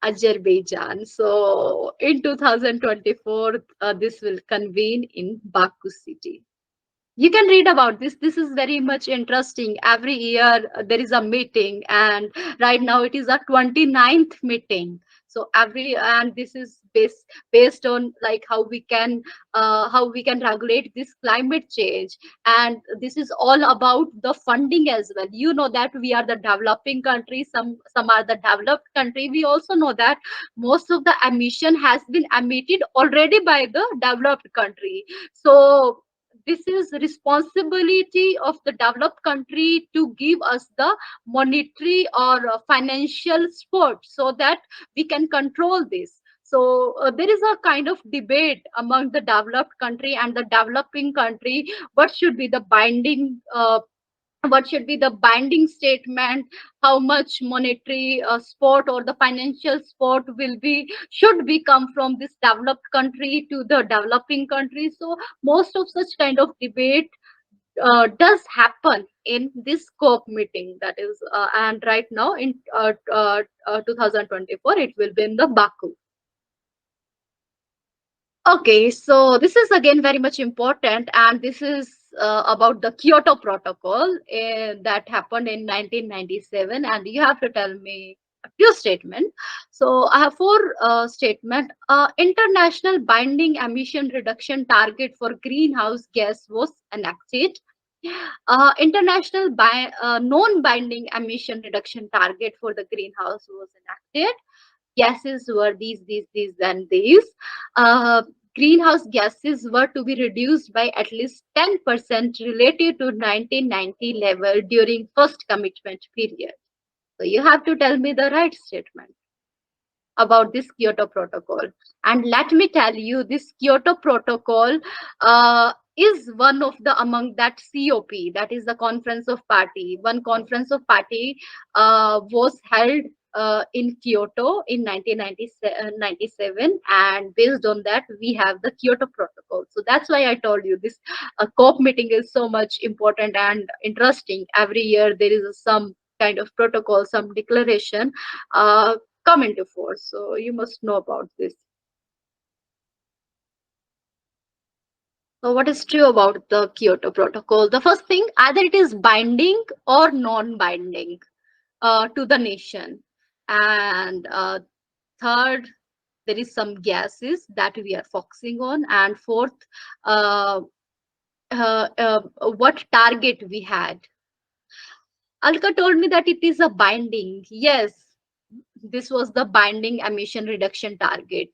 Azerbaijan. So in 2024, this will convene in Baku city. You can read about this is very much interesting. Every year there is a meeting, and right now it is a 29th meeting. So every, and this is based on like how we can regulate this climate change, and this is all about the funding as well. You know that we are the developing country, some are the developed country. We also know that most of the emission has been emitted already by the developed country. So this is responsibility of the developed country to give us the monetary or financial support so that we can control this. So there is a kind of debate among the developed country and the developing country, what should be the binding what should be the binding statement, how much monetary support or the financial support will be should be come from this developed country to the developing country. So most of such kind of debate does happen in this COP meeting, that is and right now in 2024 it will be in the Baku. Okay, so this is again very much important, and this is about the Kyoto Protocol that happened in 1997, and you have to tell me a few statements. So I have four statements. International binding emission reduction target for greenhouse gas was enacted. International non-binding emission reduction target for the greenhouse was enacted. Guesses were these, and these. greenhouse gases were to be reduced by at least 10% relative to 1990 level during first commitment period. So you have to tell me the right statement about this Kyoto Protocol. And let me tell you, this Kyoto Protocol is one of the among that COP, that is the Conference of Party. One Conference of Party was held in Kyoto in 1997, and based on that, we have the Kyoto Protocol. So that's why I told you this COP meeting is so much important and interesting. Every year there is some kind of protocol, some declaration. Come into force. So you must know about this. So what is true about the Kyoto Protocol? The first thing, either it is binding or non-binding to the nation. And third, there is some gases that we are focusing on. And fourth, uh, what target we had. Alka told me that it is a binding. Yes, this was the binding emission reduction target.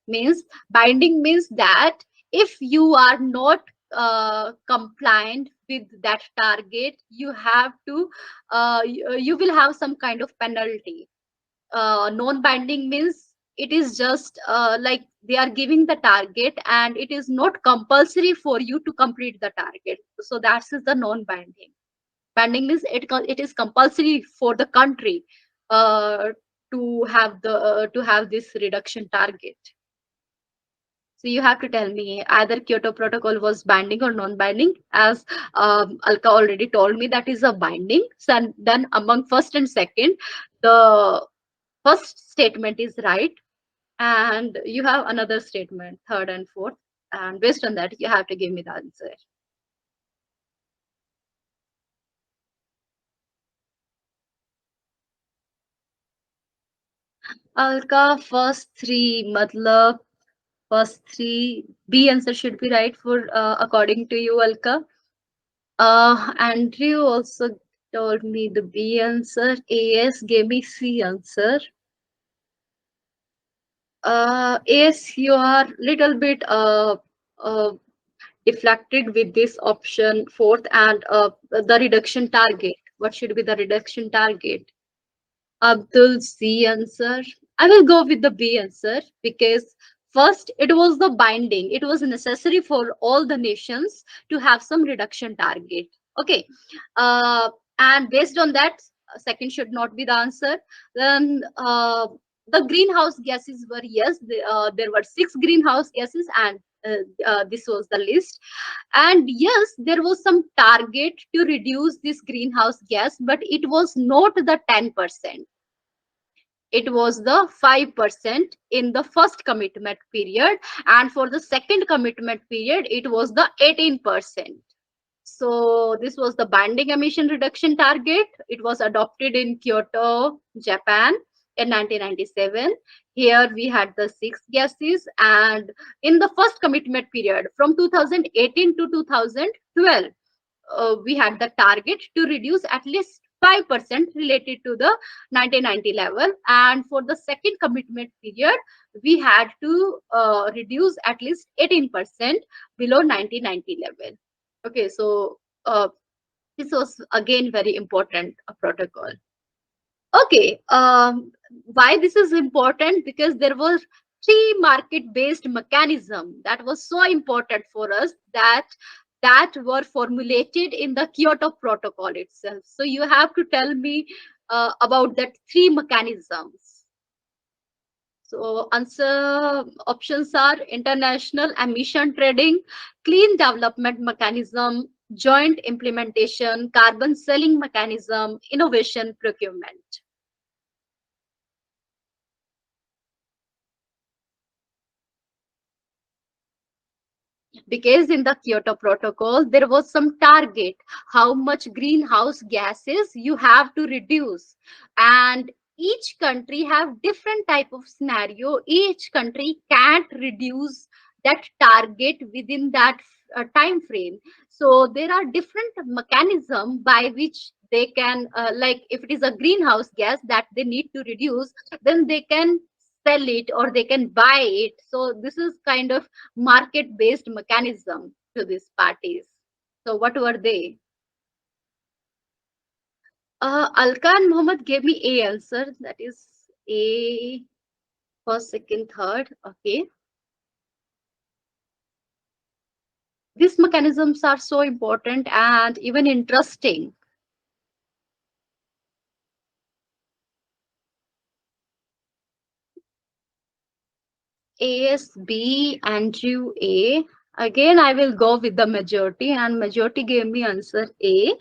Means binding means that if you are not compliant with that target, you have to you will have some kind of penalty. Non-binding means it is just like they are giving the target and it is not compulsory for you to complete the target. So that is the non-binding. Binding means it is compulsory for the country uh, to have this reduction target. So you have to tell me either Kyoto Protocol was binding or non-binding. As Alka already told me, that is a binding. So then among first and second, the first statement is right, and you have another statement, third and fourth. And based on that, you have to give me the answer. Alka, first three, matlab first three. B answer should be right for according to you, Alka. Andrew also told me the B answer. AS gave me C answer. AS, you are little bit uh, deflected with this option fourth and the reduction target. What should be the reduction target? Abdul C answer. I will go with the B answer because first it was the binding. It was necessary for all the nations to have some reduction target. Okay. Uh, and based on that, second should not be the answer. Then the greenhouse gases were yes, there were six greenhouse gases and this was the list. And yes, there was some target to reduce this greenhouse gas, but it was not the 10%. It was the 5% in the first commitment period, and for the second commitment period it was the 18%. So this was the binding emission reduction target. It was adopted in Kyoto, Japan in 1997. Here we had the six gases, and in the first commitment period from 2018 to 2012, we had the target to reduce at least 5% related to the 1990 level, and for the second commitment period we had to reduce at least 18% below 1990 level. Okay, so this was again very important protocol. Okay, why this is important? Because there was three market-based mechanism that was so important for us that were formulated in the Kyoto Protocol itself. So you have to tell me about that three mechanisms. So answer options are international emission trading, clean development mechanism, joint implementation, carbon selling mechanism, innovation procurement. Because in the Kyoto Protocol, there was some target, how much greenhouse gases you have to reduce. And each country have different type of scenario. Each country can't reduce that target within that time frame. So there are different mechanism by which they can, like if it is a greenhouse gas that they need to reduce, then they can sell it or they can buy it. So this is kind of market based mechanism to these parties. So what were they? Alka and Mohammed gave me A answer. That is A, first, second, third. Okay. These mechanisms are so important and even interesting. ASB, Andrew A. Again, I will go with the majority, and majority gave me answer A.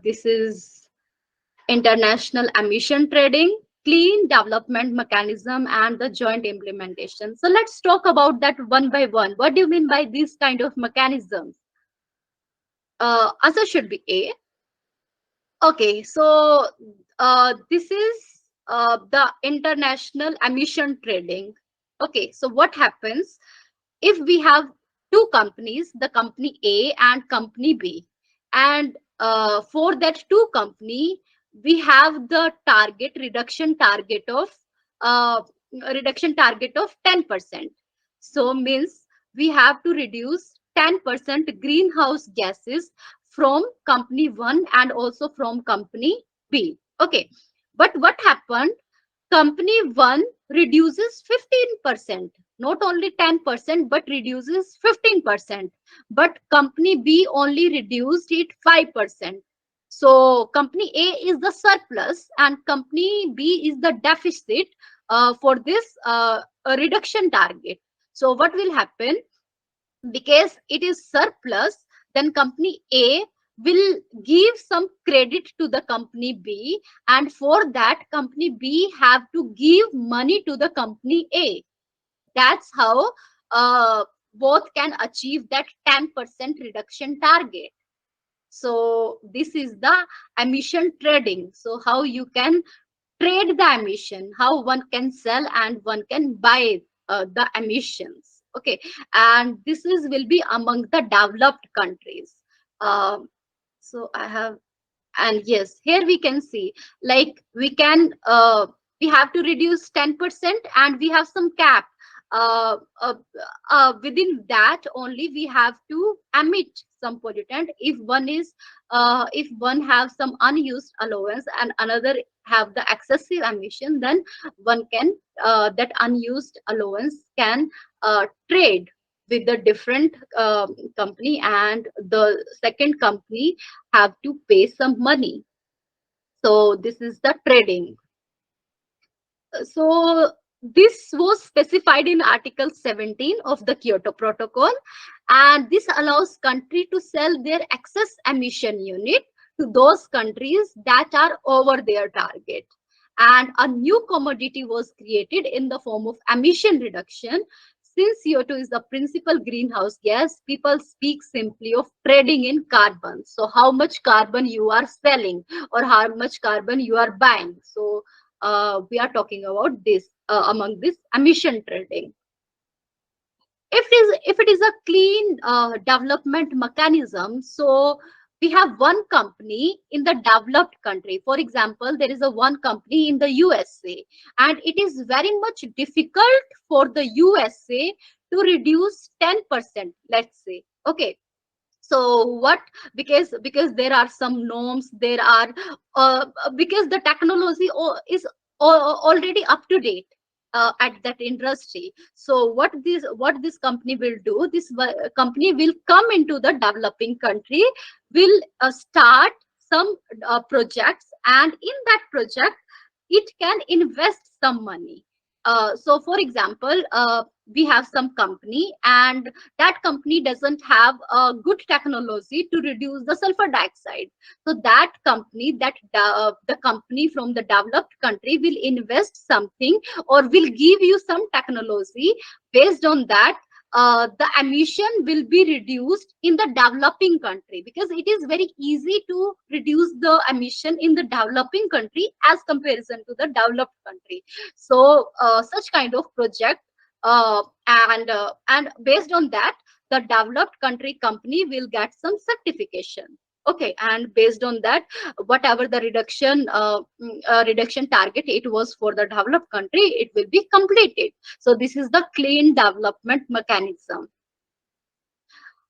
This is international emission trading, clean development mechanism, and the joint implementation. So let's talk about that one by one. What do you mean by these kind of mechanisms? Answer should be A. Okay, so this is the international emission trading. Okay, so what happens if we have two companies, the company A and company B, and for that two company, we have the uh, reduction target of 10%. So means we have to reduce 10% greenhouse gases from company 1 and also from company B. Okay, but what happened? Company 1 reduces 15%, not only 10%, but reduces 15%. But company B only reduced it 5%. So company A is the surplus and company B is the deficit for this reduction target. So what will happen? Because it is surplus, then company A will give some credit to the company B, and for that company B have to give money to the company A. That's how both can achieve that 10% reduction target. So this is the emission trading. So how you can trade the emission, how one can sell and one can buy the emissions. Okay, and this is will be among the developed countries. um, so I have, and yes, here we can see, like we have to reduce 10% and we have some cap. uh, uh, Within that only we have to emit some pollutant. If one have some unused allowance and another have the excessive emission, then one can that unused allowance can trade with the different company, and the second company have to pay some money. So this is the trading. So this was specified in Article 17 of the Kyoto Protocol, and this allows country to sell their excess emission unit to those countries that are over their target. And a new commodity was created in the form of emission reduction. Since CO2 is the principal greenhouse gas, people speak simply of trading in carbon. So how much carbon you are selling or how much carbon you are buying. So we are talking about this among this emission trading. If it is a clean development mechanism, so we have one company in the developed country. For example, there is a one company in the USA, and it is very much difficult for the USA to reduce 10%, let's say. Okay, so what? Because there are some norms, there are because the technology is already up to date at that industry. So what this company will do, this company will come into the developing country, will start some projects, and in that project it can invest some money. So for example, we have some company, and that company doesn't have a good technology to reduce the sulfur dioxide. So that company, the company from the developed country will invest something or will give you some technology. Based on that, the emission will be reduced in the developing country, because it is very easy to reduce the emission in the developing country as comparison to the developed country. So such kind of project, and based on that, the developed country company will get some certification. Okay, and based on that, whatever the reduction target it was for the developed country, it will be completed. So this is the clean development mechanism.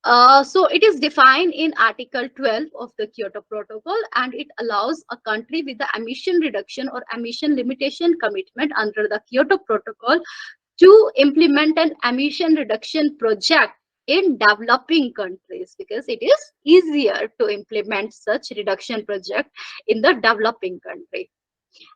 So it is defined in Article 12 of the Kyoto Protocol, and it allows a country with the emission reduction or emission limitation commitment under the Kyoto Protocol to implement an emission reduction project in developing countries, because it is easier to implement such reduction project in the developing country.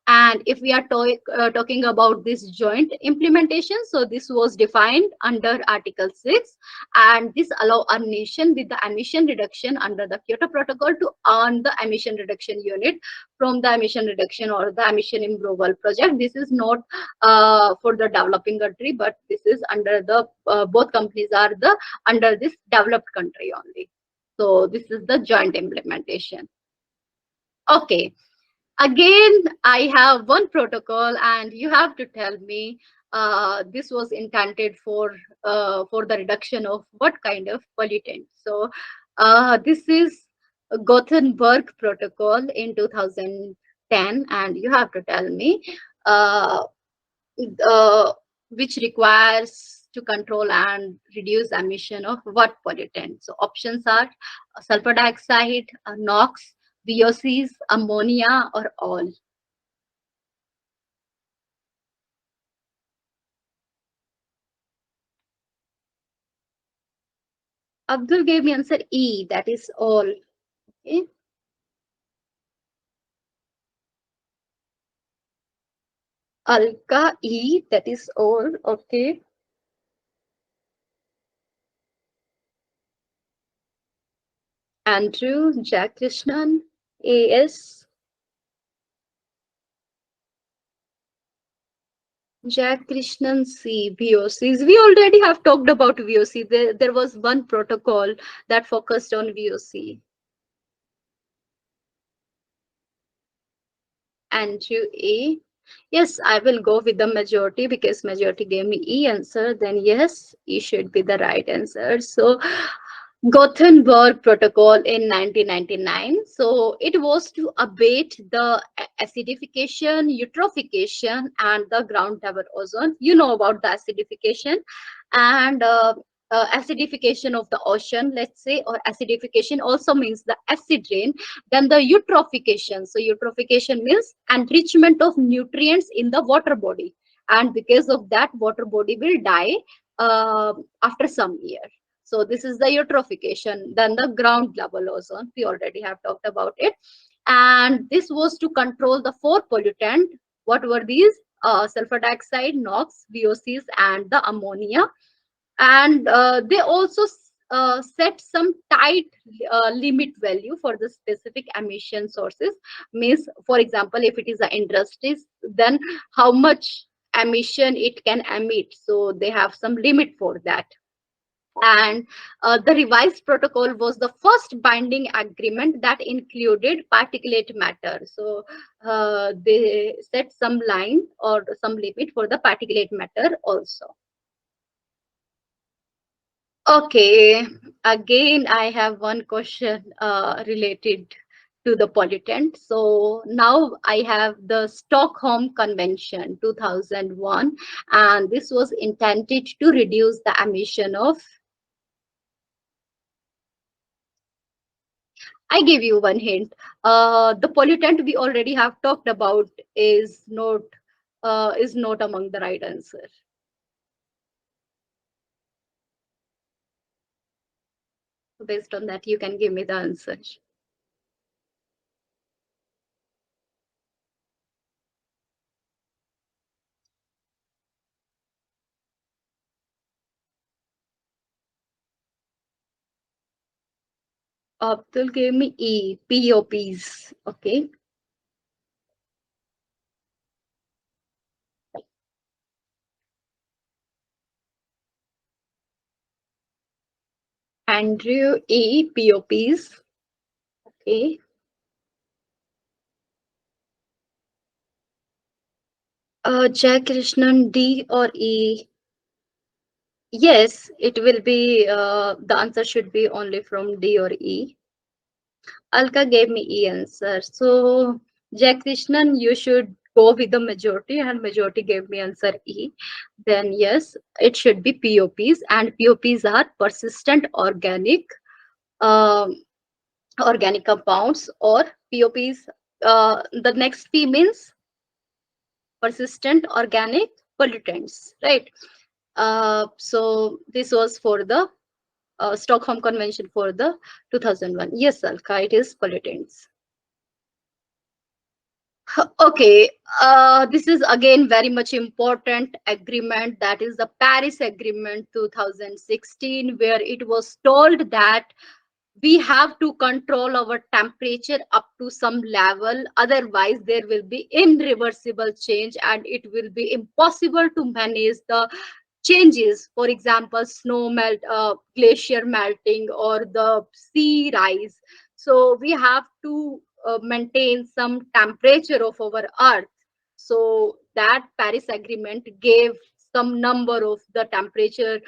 And if we are talking about this joint implementation, so this was defined under Article 6, and this allow a nation with the emission reduction under the Kyoto Protocol to earn the emission reduction unit from the emission reduction or the emission removal project. This is not for the developing country, but this is under the both companies are the under this developed country only. So this is the joint implementation. Okay, again, I have one protocol, and you have to tell me this was intended for the reduction of what kind of pollutant. So this is Gothenburg Protocol in 2010, and you have to tell me uh, which requires to control and reduce emission of what pollutant. So options are sulfur dioxide, NOx, VOCs, ammonia, or all. Abdul gave me answer E, that is all. Okay. Alka E, that is all. Okay. Andrew, Jack Krishnan, AS, Jack Krishnan C, VOCs. We already have talked about VOC. There was one protocol that focused on VOC. Andrew A. Yes, I will go with the majority because majority gave me E answer. Then yes, E should be the right answer. So Gothenburg Protocol in 1999. So it was to abate the acidification, eutrophication, and the ground level ozone. You know about the acidification and acidification of the ocean, let's say, or acidification also means the acid rain. Then the eutrophication. So eutrophication means enrichment of nutrients in the water body, and because of that, water body will die after some year. So this is the eutrophication. Then the ground level ozone, we already have talked about it. And this was to control the four pollutant. What were these? Sulfur dioxide, NOx, VOCs, and the ammonia. And they also set some tight limit value for the specific emission sources. Means, for example, if it is the industries, then how much emission it can emit. So they have some limit for that. And the revised protocol was the first binding agreement that included particulate matter. So they set some line or some limit for the particulate matter also. Okay, again, I have one question related to the pollutant. So now I have the Stockholm Convention 2001, and this was intended to reduce the emission of. I give you one hint. The pollutant we already have talked about is not among the right answer. So based on that, you can give me the answer. Abdul gave me E, POPs. Okay. Andrew E, POPs. Okay. Jack Krishnan, D or E? Yes, it will be, the answer should be only from D or E. Alka gave me E answer. So Jai Krishnan, you should go with the majority, and majority gave me answer E. Then yes, it should be POPs, and POPs are persistent um, organic compounds, or POPs. The next P means persistent organic pollutants, right? So this was for the Stockholm Convention for the 2001. Yes, Alka, it is pollutants. Okay, this is again very much important agreement, that is the Paris Agreement 2016, where it was told that we have to control our temperature up to some level, otherwise there will be irreversible change and it will be impossible to manage the changes. For example, snow melt, glacier melting, or the sea rise. So we have to maintain some temperature of our earth. So that Paris Agreement gave some number of the temperature.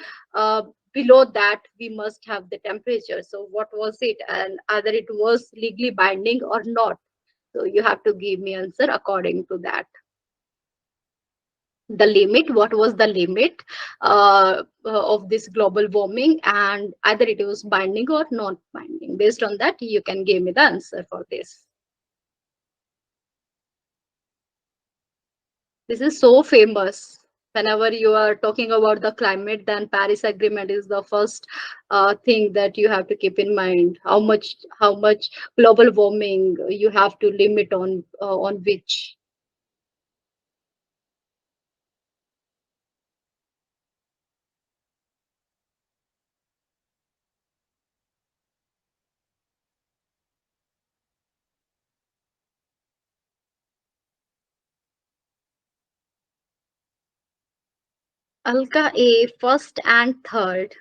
Below that we must have the temperature. So what was it, and either it was legally binding or not? So you have to give me answer according to that. The limit, what was the limit of this global warming, and either it was binding or not binding. Based on that you can give me the answer for this. This is so famous. Whenever you are talking about the climate, then Paris Agreement is the first thing that you have to keep in mind. How much global warming you have to limit on which. Alka, A first and third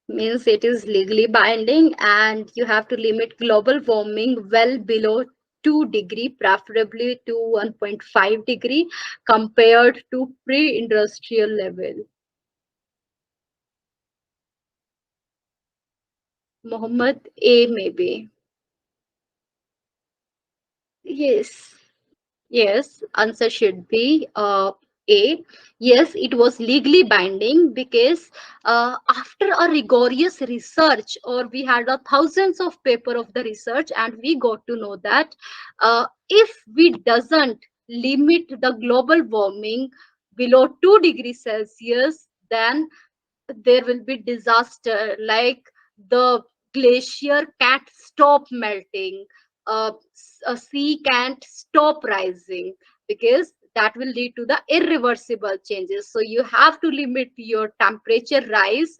means it is legally binding, and you have to limit global warming well below 2 degree, preferably to 1.5 degree, compared to pre-industrial level. Mohammed A, maybe. Yes. Yes, answer should be A. Yes, it was legally binding because after a rigorous research, or we had thousands of paper of the research, and we got to know that if we doesn't limit the global warming below 2 degrees Celsius, then there will be disaster, like the glacier can't stop melting, a sea can't stop rising, because that will lead to the irreversible changes. So you have to limit your temperature rise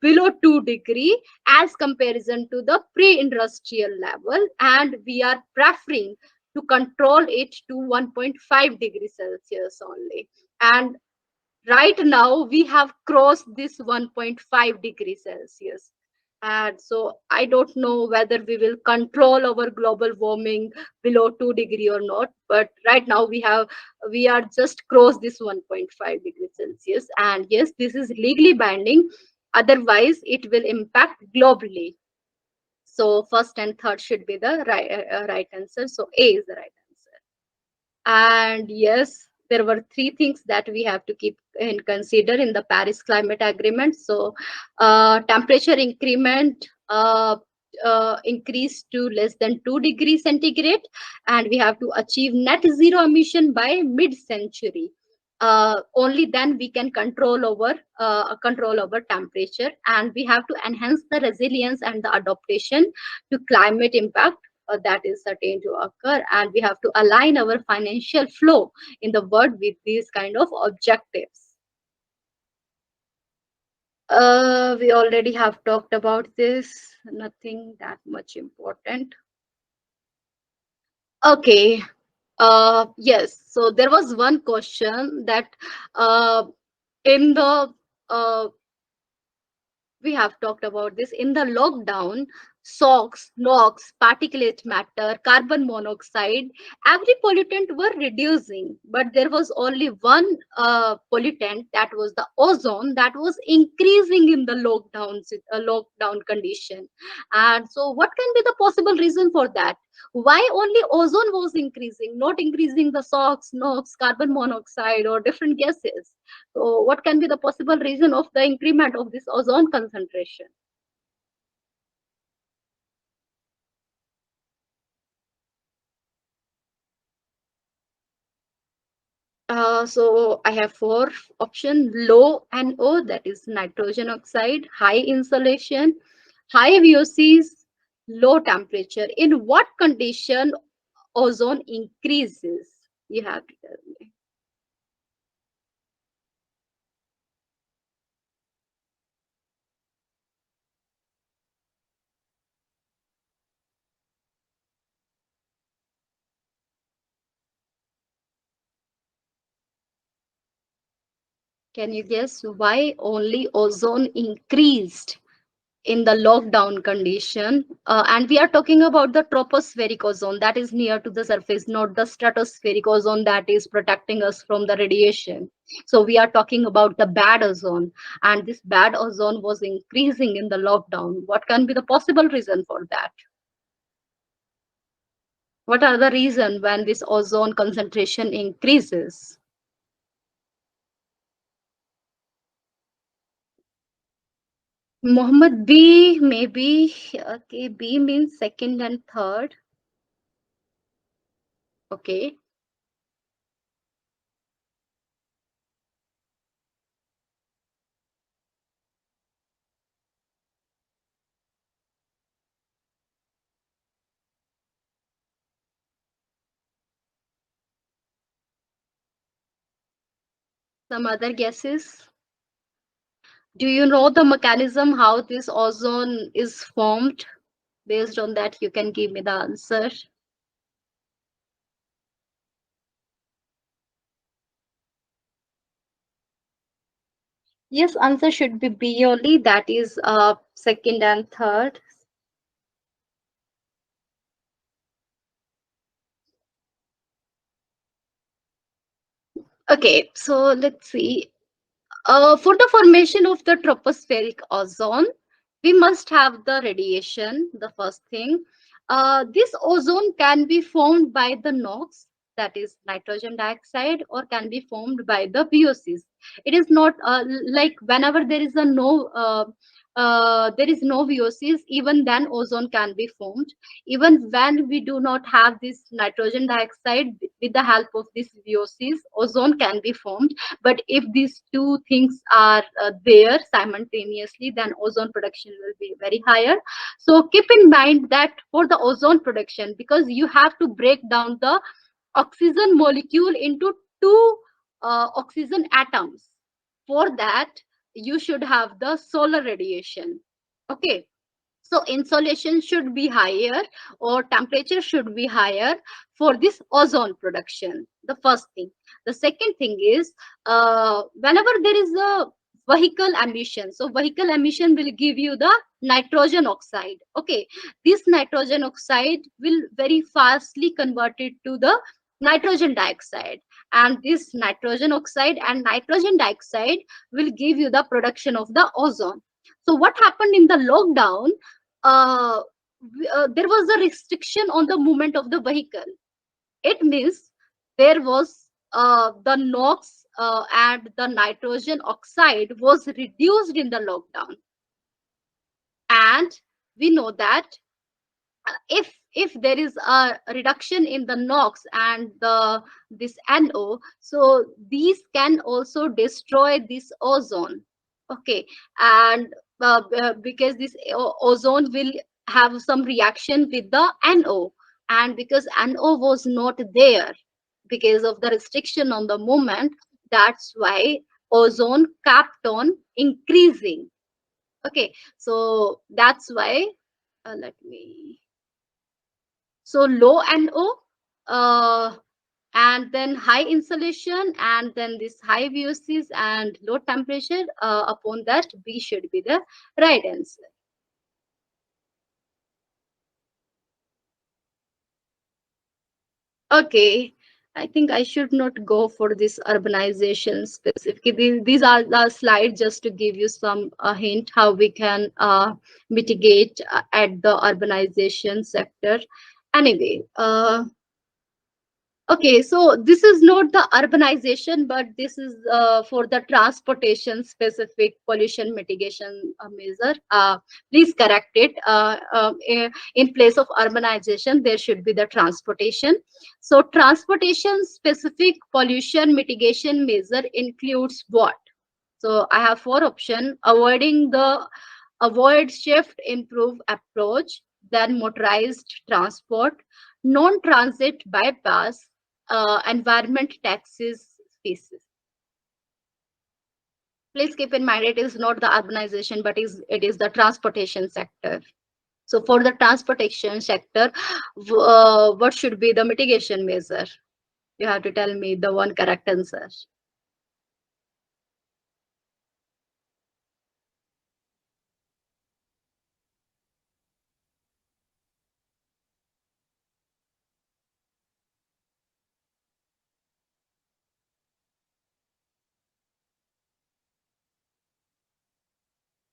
below 2 degree as comparison to the pre-industrial level, and we are preferring to control it to 1.5 degrees Celsius only. And right now we have crossed this 1.5 degrees Celsius. And so I don't know whether we will control our global warming below 2 degree or not, but right now we are just crossed this 1.5 degrees Celsius, and yes, this is legally binding, otherwise it will impact globally. So first and third should be the right answer. So A is the right answer. And yes, there were three things that we have to keep in consider in the Paris Climate Agreement. So temperature increment increase to less than 2 degrees centigrade, and we have to achieve net zero emission by mid-century. Only then we can control our temperature, and we have to enhance the resilience and the adaptation to climate impact that is certain to occur, and we have to align our financial flow in the world with these kind of objectives. We already have talked about this, nothing that much important. Okay. Yes, so there was one question that uh, in the uh, We have talked about this in the lockdown. SOx, NOx, particulate matter, carbon monoxide, every pollutant were reducing, but there was only one pollutant, that was the ozone, that was increasing in the lockdown condition. And so what can be the possible reason for that? Why only ozone was increasing, not increasing the SOx, NOx, carbon monoxide, or different gases? So, what can be the possible reason of the increment of this ozone concentration? So I have four option: low NO, that is nitrogen oxide; high insulation; high VOCs; low temperature. In what condition ozone increases? You have to tell me. Can you guess why only ozone increased in the lockdown condition? And we are talking about the tropospheric ozone that is near to the surface, not the stratospheric ozone that is protecting us from the radiation. So we are talking about the bad ozone, and this bad ozone was increasing in the lockdown. What can be the possible reason for that? What are the reason when this ozone concentration increases? Mohammed B, maybe. Okay, B means second and third. Okay. Some other guesses? Do you know the mechanism how this ozone is formed? Based on that, you can give me the answer. Yes, answer should be B only. That is second and third. Okay, so let's see. For the formation of the tropospheric ozone, we must have the radiation, the first thing. This ozone can be formed by the NOx, that is nitrogen dioxide, or can be formed by the VOCs. It is not like whenever there is a there is no VOCs, even then ozone can be formed. Even when we do not have this nitrogen dioxide, with the help of these VOCs, ozone can be formed. But if these two things are there simultaneously, then ozone production will be very higher. So keep in mind that for the ozone production, because you have to break down the oxygen molecule into two oxygen atoms, for that you should have the solar radiation. Okay, so insolation should be higher, or temperature should be higher for this ozone production. The first thing. The second thing is, whenever there is a vehicle emission, so vehicle emission will give you the nitrogen oxide. Okay, this nitrogen oxide will very fastly convert it to the nitrogen dioxide, and this nitrogen oxide and nitrogen dioxide will give you the production of the ozone. So what happened in the lockdown? There was a restriction on the movement of the vehicle. It means there was the NOx and the nitrogen oxide was reduced in the lockdown. And we know that if there is a reduction in the NOx and the this NO, so these can also destroy this ozone. Okay, and because this ozone will have some reaction with the NO, and because NO was not there because of the restriction on the movement, that's why ozone kept on increasing. Okay, so that's why let me, so low NO, uh, and then high insulation, and then this high VOCs and low temperature. Upon that, B should be the right answer. Okay, I think I should not go for this urbanization specifically. These are the slides just to give you some hint how we can mitigate at the urbanization sector. Anyway, okay, so this is not the urbanization, but this is for the transportation specific pollution mitigation measure. Please correct it. In place of urbanization, there should be the transportation. So, transportation specific pollution mitigation measure includes what? So, I have four options: avoid shift, improve approach, then motorized transport, non-transit bypass, environment taxes species. Please keep in mind it is not the urbanization, but it is the transportation sector. So for the transportation sector, what should be the mitigation measure? You have to tell me the one correct answer.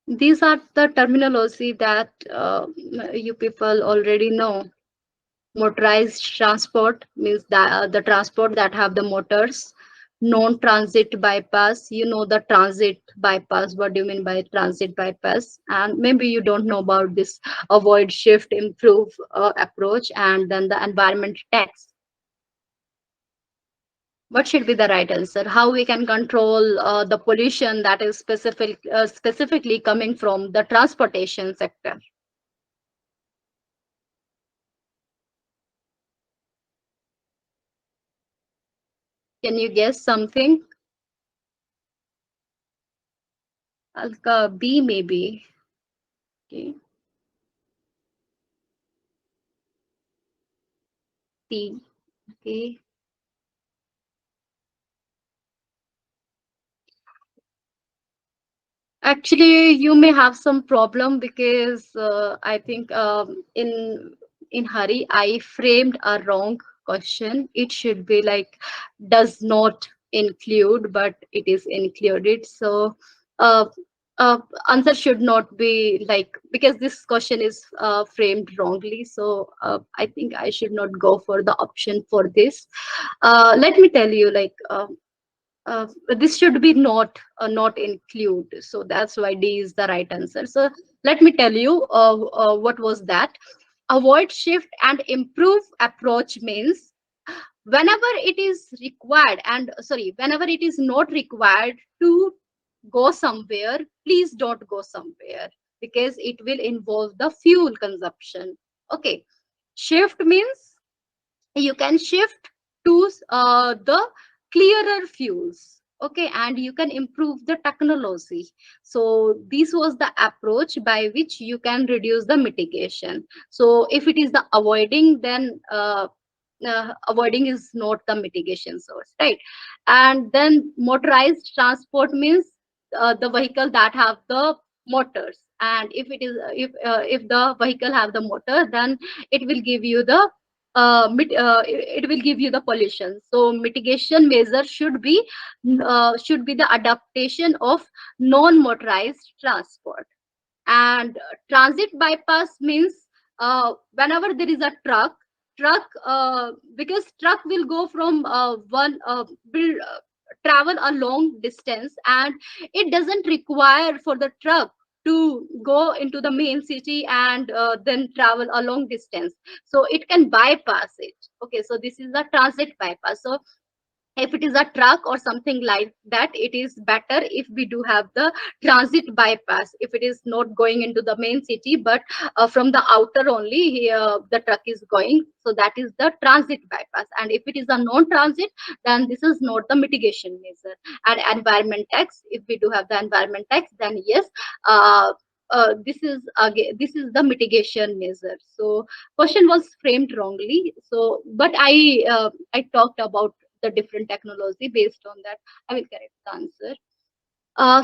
These are the terminology that you people already know. Motorized transport means that the transport that have the motors. Non-transit bypass, you know the transit bypass. What do you mean by transit bypass? And maybe you don't know about this avoid shift, improve approach, and then the environment tax. What should be the right answer? How we can control the pollution that is specifically coming from the transportation sector? Can you guess something? B maybe. Okay. C. Okay. Actually, you may have some problem because I think in hurry I framed a wrong question. It should be like does not include, but it is included. So uh, uh, answer should not be like because this question is framed wrongly. So I think I should not go for the option for this. Let me tell you like. This should be not include, so that's why D is the right answer. So let me tell you what was that. Avoid shift and improve approach means whenever it is required, and sorry, whenever it is not required to go somewhere, please don't go somewhere because it will involve the fuel consumption. Okay, shift means you can shift to the clearer fuels. Okay, and you can improve the technology. So this was the approach by which you can reduce the mitigation. So if it is the avoiding, then avoiding is not the mitigation source, right? And then motorized transport means the vehicle that have the motors, and if it is if the vehicle have the motor, then it will give you the it will give you the pollution. So mitigation measure should be the adaptation of non-motorized transport. And transit bypass means whenever there is a truck, because truck will go from one will travel a long distance, and it doesn't require for the truck to go into the main city and then travel a long distance, so it can bypass it. Okay, so this is the transit bypass. So if it is a truck or something like that, it is better if we do have the transit bypass. If it is not going into the main city, but from the outer only the truck is going, so that is the transit bypass. And if it is a non-transit, then this is not the mitigation measure. And environment tax, if we do have the environment tax, then yes, uh, this is the mitigation measure. So question was framed wrongly. So but I talked about the different technology. Based on that, I will correct the answer.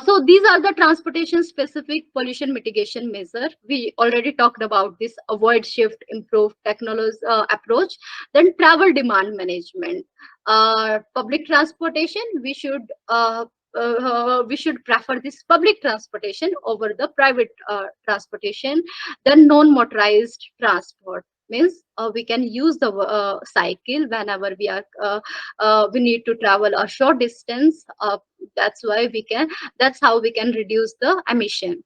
So these are the transportation specific pollution mitigation measure. We already talked about this: avoid shift, improve technology approach. Then travel demand management. Public transportation, we should prefer this public transportation over the private transportation. Then non-motorized transport means we can use the cycle whenever we need to travel a short distance. That's why we can that's how we can reduce the emission.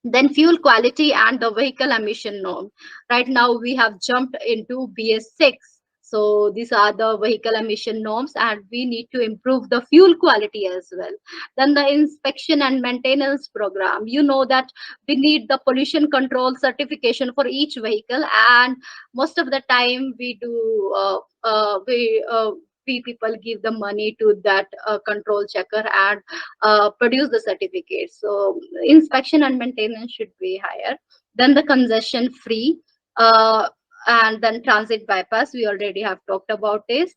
Then fuel quality and the vehicle emission norm. Right now we have jumped into BS6. So these are the vehicle emission norms, and we need to improve the fuel quality as well. Then the inspection and maintenance program. You know that we need the pollution control certification for each vehicle, and most of the time we people give the money to that control checker and produce the certificate. So inspection and maintenance should be higher. Then the congestion free, uh, and then transit bypass. We already have talked about this.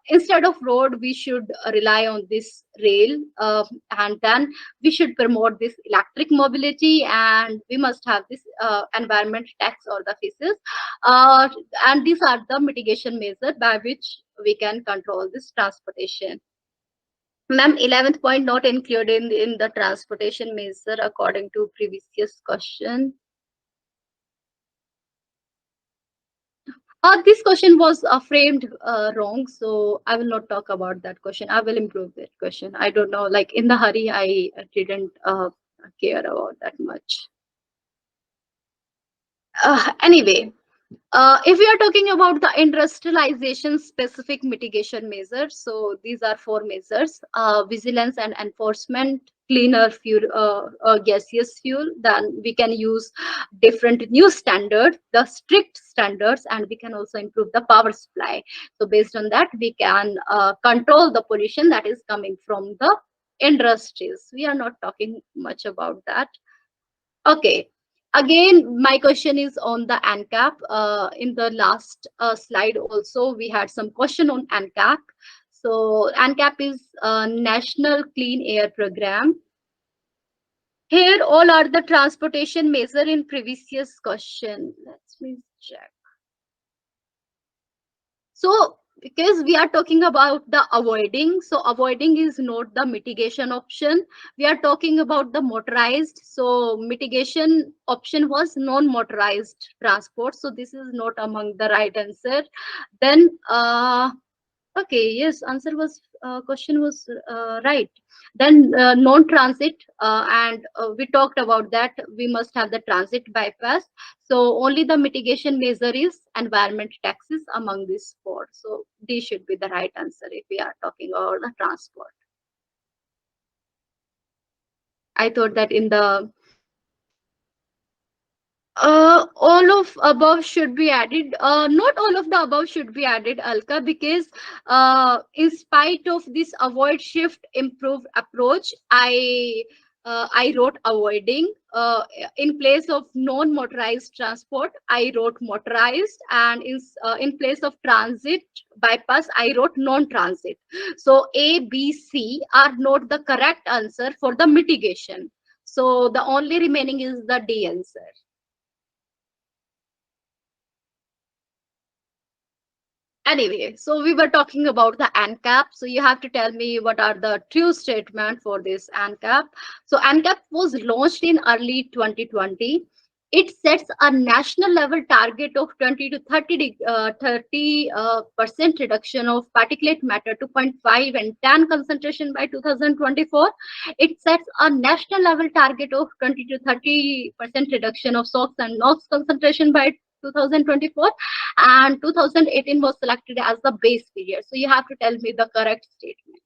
Instead of road, we should rely on this rail, and then we should promote this electric mobility, and we must have this environment tax or the fees. Uh, and these are the mitigation measures by which we can control this transportation. Ma'am, 11th point not included in the transportation measure according to previous question. This question was framed wrong, so I will not talk about that question. I will improve that question. I don't know, like in the hurry, I didn't care about that much. Anyway, if we are talking about the industrialization specific mitigation measures, so these are four measures: vigilance and enforcement, cleaner fuel, gaseous fuel. Then we can use different new standards, the strict standards, and we can also improve the power supply. So based on that, we can control the pollution that is coming from the industries. We are not talking much about that. Okay. Again, my question is on the ANCAP. In the last slide also, we had some question on ANCAP. So ANCAP is National Clean Air Program. Here, all are the transportation measure in previous question. Let me check. So because we are talking about the avoiding, so avoiding is not the mitigation option. We are talking about the motorized. So mitigation option was non-motorized transport. So this is not among the right answer. Then okay, yes, answer was question was right. Then non-transit, and we talked about that. We must have the transit bypass. So only the mitigation measure is environment taxes among these four. So these should be the right answer if we are talking about the transport. I thought that in the all of above should be added. Not all of the above should be added, Alka, because in spite of this avoid shift improve approach, I wrote avoiding. In place of non-motorized transport, I wrote motorized, and in place of transit bypass, I wrote non-transit. So A, B, C are not the correct answer for the mitigation. So the only remaining is the D answer. Anyway, so we were talking about the ANCAP. So you have to tell me what are the true statement for this ANCAP. So ANCAP was launched in early 2020. It sets a national level target of 20 to 30% reduction of particulate matter 2.5 and TAN concentration by 2024. It sets a national level target of 20 to 30% reduction of SOx and NOx concentration by 2024, and 2018 was selected as the base period. So you have to tell me the correct statement.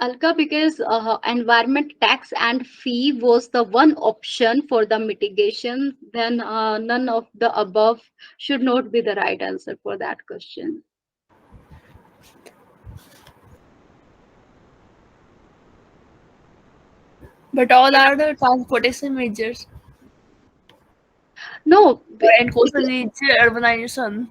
Alka, because environment tax and fee was the one option for the mitigation, then none of the above should not be the right answer for that question. But all are the transportation measures No, and coastal reach urbanization.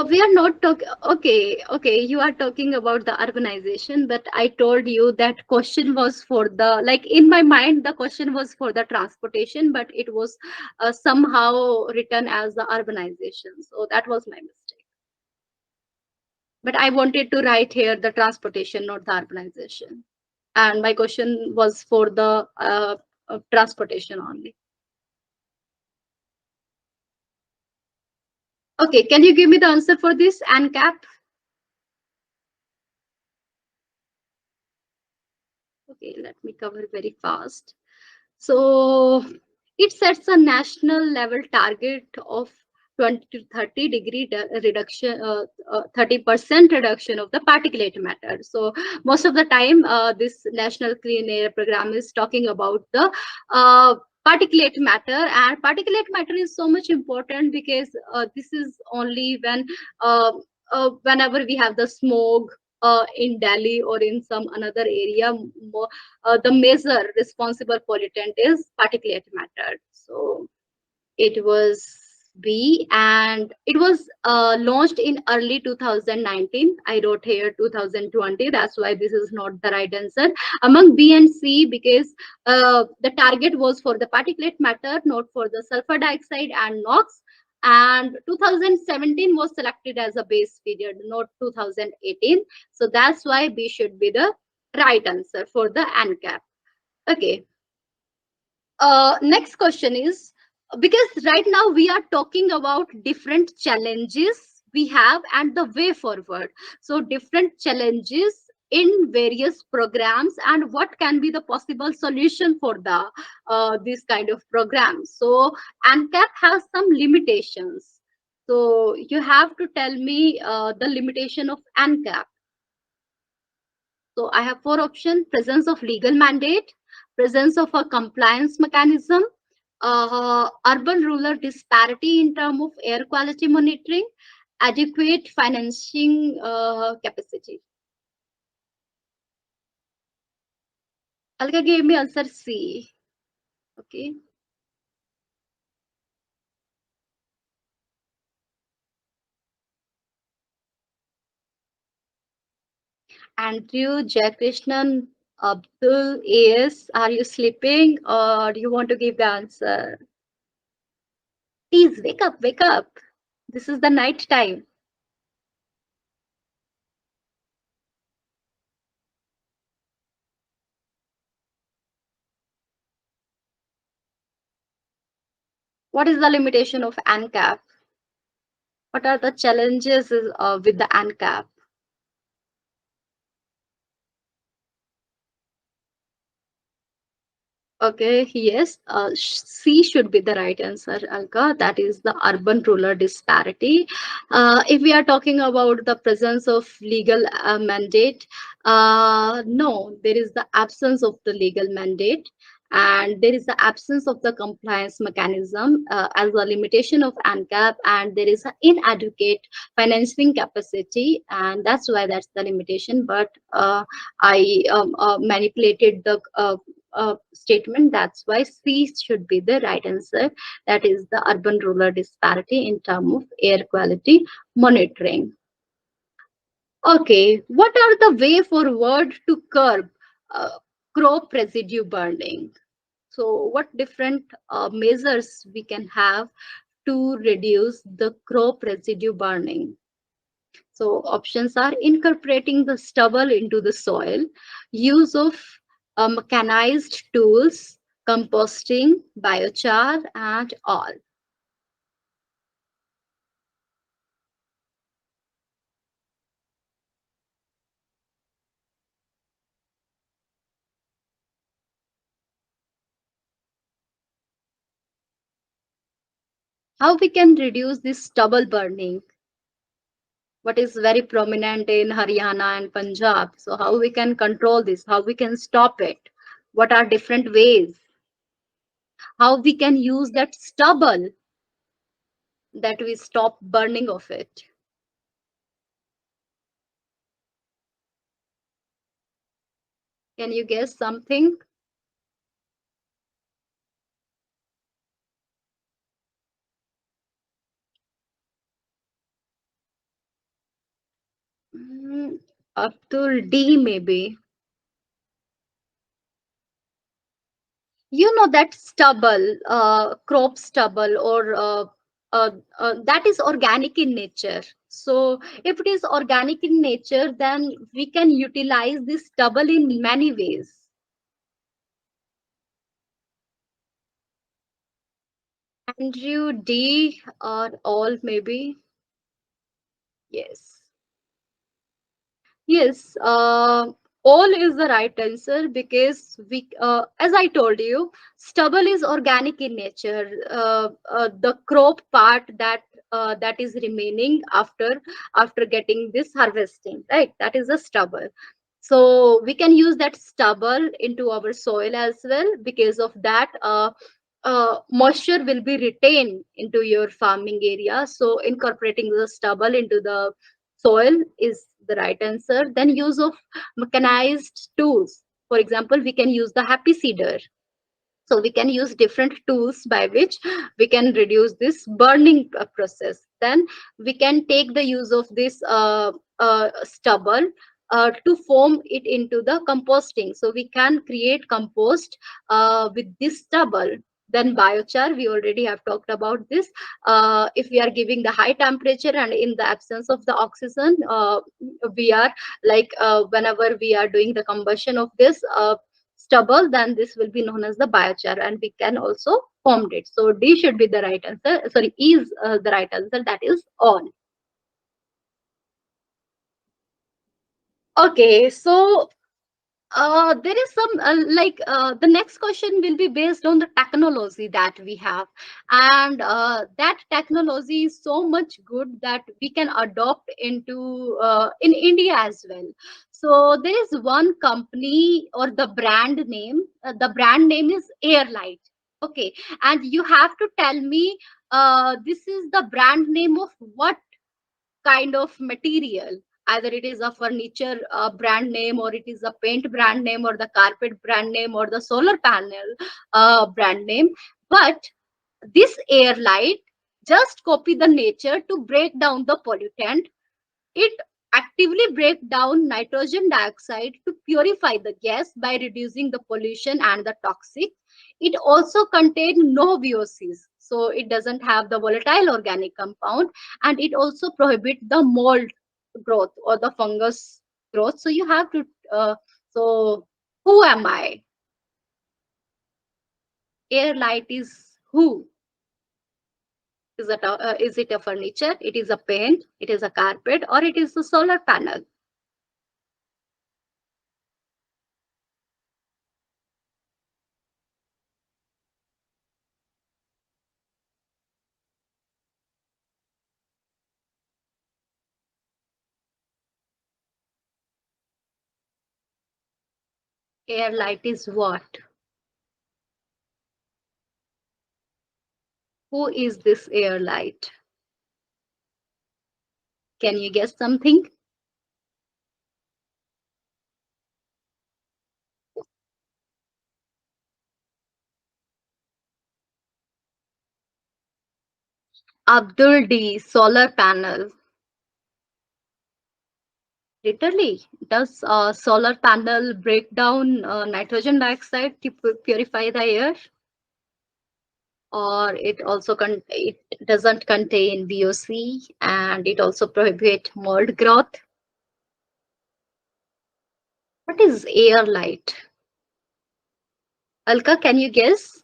we are not talking. Okay, okay. You are talking about the urbanization, but I told you that question was for the, like, in my mind the question was for the transportation, but it was somehow written as the urbanization. So that was my mistake. But I wanted to write here the transportation, not the urbanization. And my question was for the transportation only. Okay, can you give me the answer for this ANCAP? Okay, let me cover very fast. So it sets a national level target of 20 to 30-degree reduction, 30% reduction of the particulate matter. So most of the time, this National Clean Air Program is talking about the particulate matter, and particulate matter is so much important because this is only when whenever we have the smoke in Delhi or in some another area, the major responsible pollutant is particulate matter. So it was B, and it was launched in early 2019. I wrote here 2020. That's why this is not the right answer among B and C, because the target was for the particulate matter, not for the sulfur dioxide and NOx. And 2017 was selected as a base period, not 2018. So that's why B should be the right answer for the ANCAP. Okay. Next question is, because right now we are talking about different challenges we have and the way forward. So different challenges in various programs and what can be the possible solution for the this kind of programs. So ANCAP has some limitations. So you have to tell me the limitation of ANCAP. So I have four options: presence of legal mandate, presence of a compliance mechanism, urban-rural disparity in terms of air quality monitoring, adequate financing capacity. Alka gave me answer C. Okay. Andrew, Jaykrishnan, Abdul, AS, are you sleeping or do you want to give the answer? Please wake up, wake up. This is the night time. What is the limitation of ANCAP? What are the challenges with the ANCAP? Okay, yes, C should be the right answer, Alka. That is the urban-rural disparity. If we are talking about the presence of legal mandate, no, there is the absence of the legal mandate, and there is the absence of the compliance mechanism as a limitation of ANCAP, and there is an inadequate financing capacity, and that's why that's the limitation. But I manipulated the statement. That's why C should be the right answer. That is the urban-rural disparity in terms of air quality monitoring. Okay, what are the way forward to curb crop residue burning? So, what different measures we can have to reduce the crop residue burning? So options are incorporating the stubble into the soil, use of mechanized tools, composting, biochar, and all. How we can reduce this stubble burning? what is very prominent in Haryana and Punjab. So how we can control this? How we can stop it? What are different ways? How we can use that stubble that we stop burning of it? Can you guess something? Mm, Abdul D maybe. You know that stubble, crop stubble, or that is organic in nature. So if it is organic in nature, then we can utilize this stubble in many ways. Andrew D or all maybe. Yes. Yes, all is the right answer because as I told you, stubble is organic in nature. The crop part that is remaining after getting this harvesting, right? That is a stubble. So we can use that stubble into our soil as well. Because of that, moisture will be retained into your farming area. So incorporating the stubble into the soil is the right answer. Then use of mechanized tools. For example, we can use the happy seeder. So we can use different tools by which we can reduce this burning process. Then we can take the use of this stubble to form it into the composting. So we can create compost with this stubble. Then biochar, we already have talked about this. If we are giving the high temperature and in the absence of the oxygen, we are like whenever we are doing the combustion of this stubble, then this will be known as the biochar, and we can also form it. So D should be the right answer. Sorry, E is the right answer. That is all. Okay, so there is some the next question will be based on the technology that we have, and that technology is so much good that we can adopt into in India as well. So there is one company or the brand name. The brand name is Airlight. Okay, and you have to tell me this is the brand name of what kind of material. Either it is a furniture brand name, or it is a paint brand name, or the carpet brand name, or the solar panel brand name. But this air light just copy the nature to break down the pollutant. It actively break down nitrogen dioxide to purify the gas by reducing the pollution and the toxic. It also contains no VOCs, so it doesn't have the volatile organic compound, and it also prohibit the mold growth or the fungus growth. So you have to. So who am I? Air light is who? Is it a furniture? It is a paint. It is a carpet, or it is a solar panel. Air light is what? Who is this air light? Can you guess something? Abdul D. Solar panel. Literally, does solar panel break down nitrogen dioxide to purify the air? Or it doesn't contain VOC, and it also prohibit mold growth. What is air light? Alka, can you guess?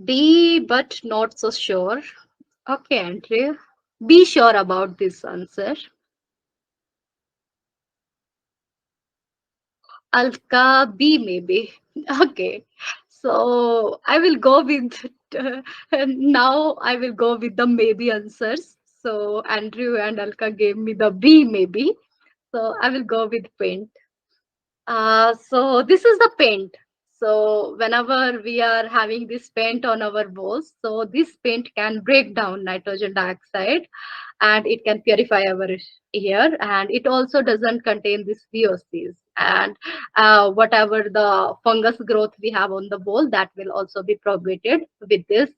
B, but not so sure. Okay, Andrea. Be sure about this answer. Alka B maybe. Okay. So I will go with now I will go with the maybe answers. So Andrew and Alka gave me the B maybe. So I will go with paint. So this is the paint. So whenever we are having this paint on our walls, so this paint can break down nitrogen dioxide and it can purify our air, and it also doesn't contain this VOCs, and whatever the fungus growth we have on the wall, that will also be propagated with this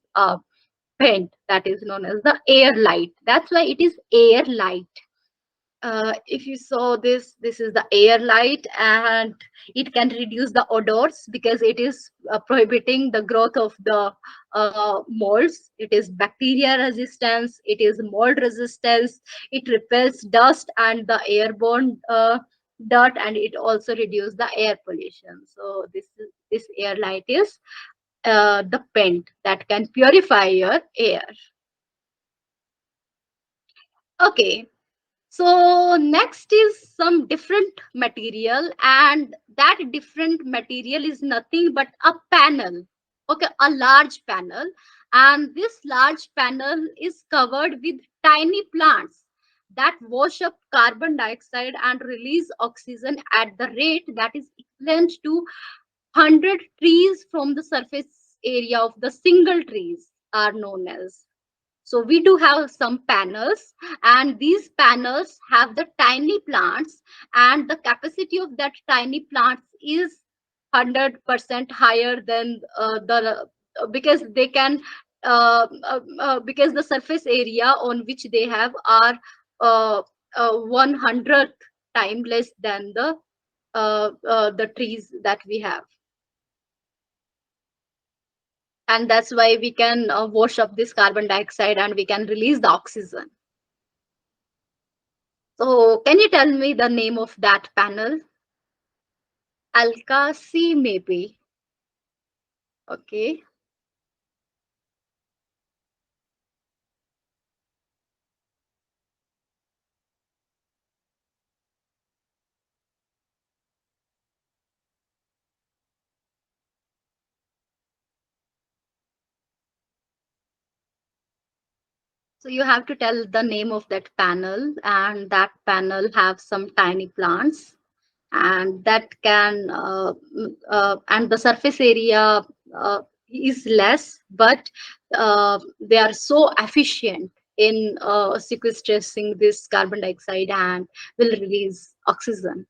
paint that is known as the air light. That's why it is air light. If you saw this, this is the air light, and it can reduce the odors because it is prohibiting the growth of the molds. It is bacteria resistance, it is mold resistance, it repels dust and the airborne dirt, and it also reduces the air pollution. So this air light is the paint that can purify your air. Okay. So next is some different material, and that different material is nothing but a panel. Okay, a large panel, and this large panel is covered with tiny plants that wash up carbon dioxide and release oxygen at the rate that is equivalent to 100 trees from the surface area of the single trees are known as. So we do have some panels, and these panels have the tiny plants, and the capacity of that tiny plants is 100% higher than the because they can because the surface area on which they have are 100th time less than the trees that we have, and that's why we can wash up this carbon dioxide and we can release the oxygen. So can you tell me the name of that panel? Alka C maybe. Okay. So you have to tell the name of that panel, and that panel have some tiny plants, and that can and the surface area is less, but they are so efficient in sequestrating this carbon dioxide and will release oxygen.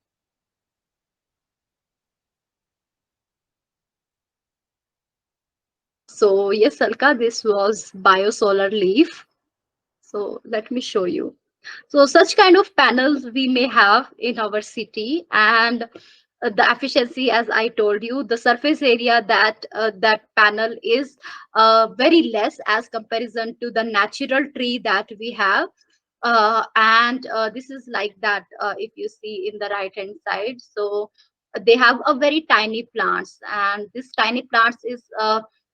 So yes, Alka, this was biosolar leaf. So let me show you. So such kind of panels we may have in our city, and the efficiency, as I told you, the surface area that that panel is very less as comparison to the natural tree that we have. And this is like that if you see in the right hand side. So they have a very tiny plants, and this tiny plants is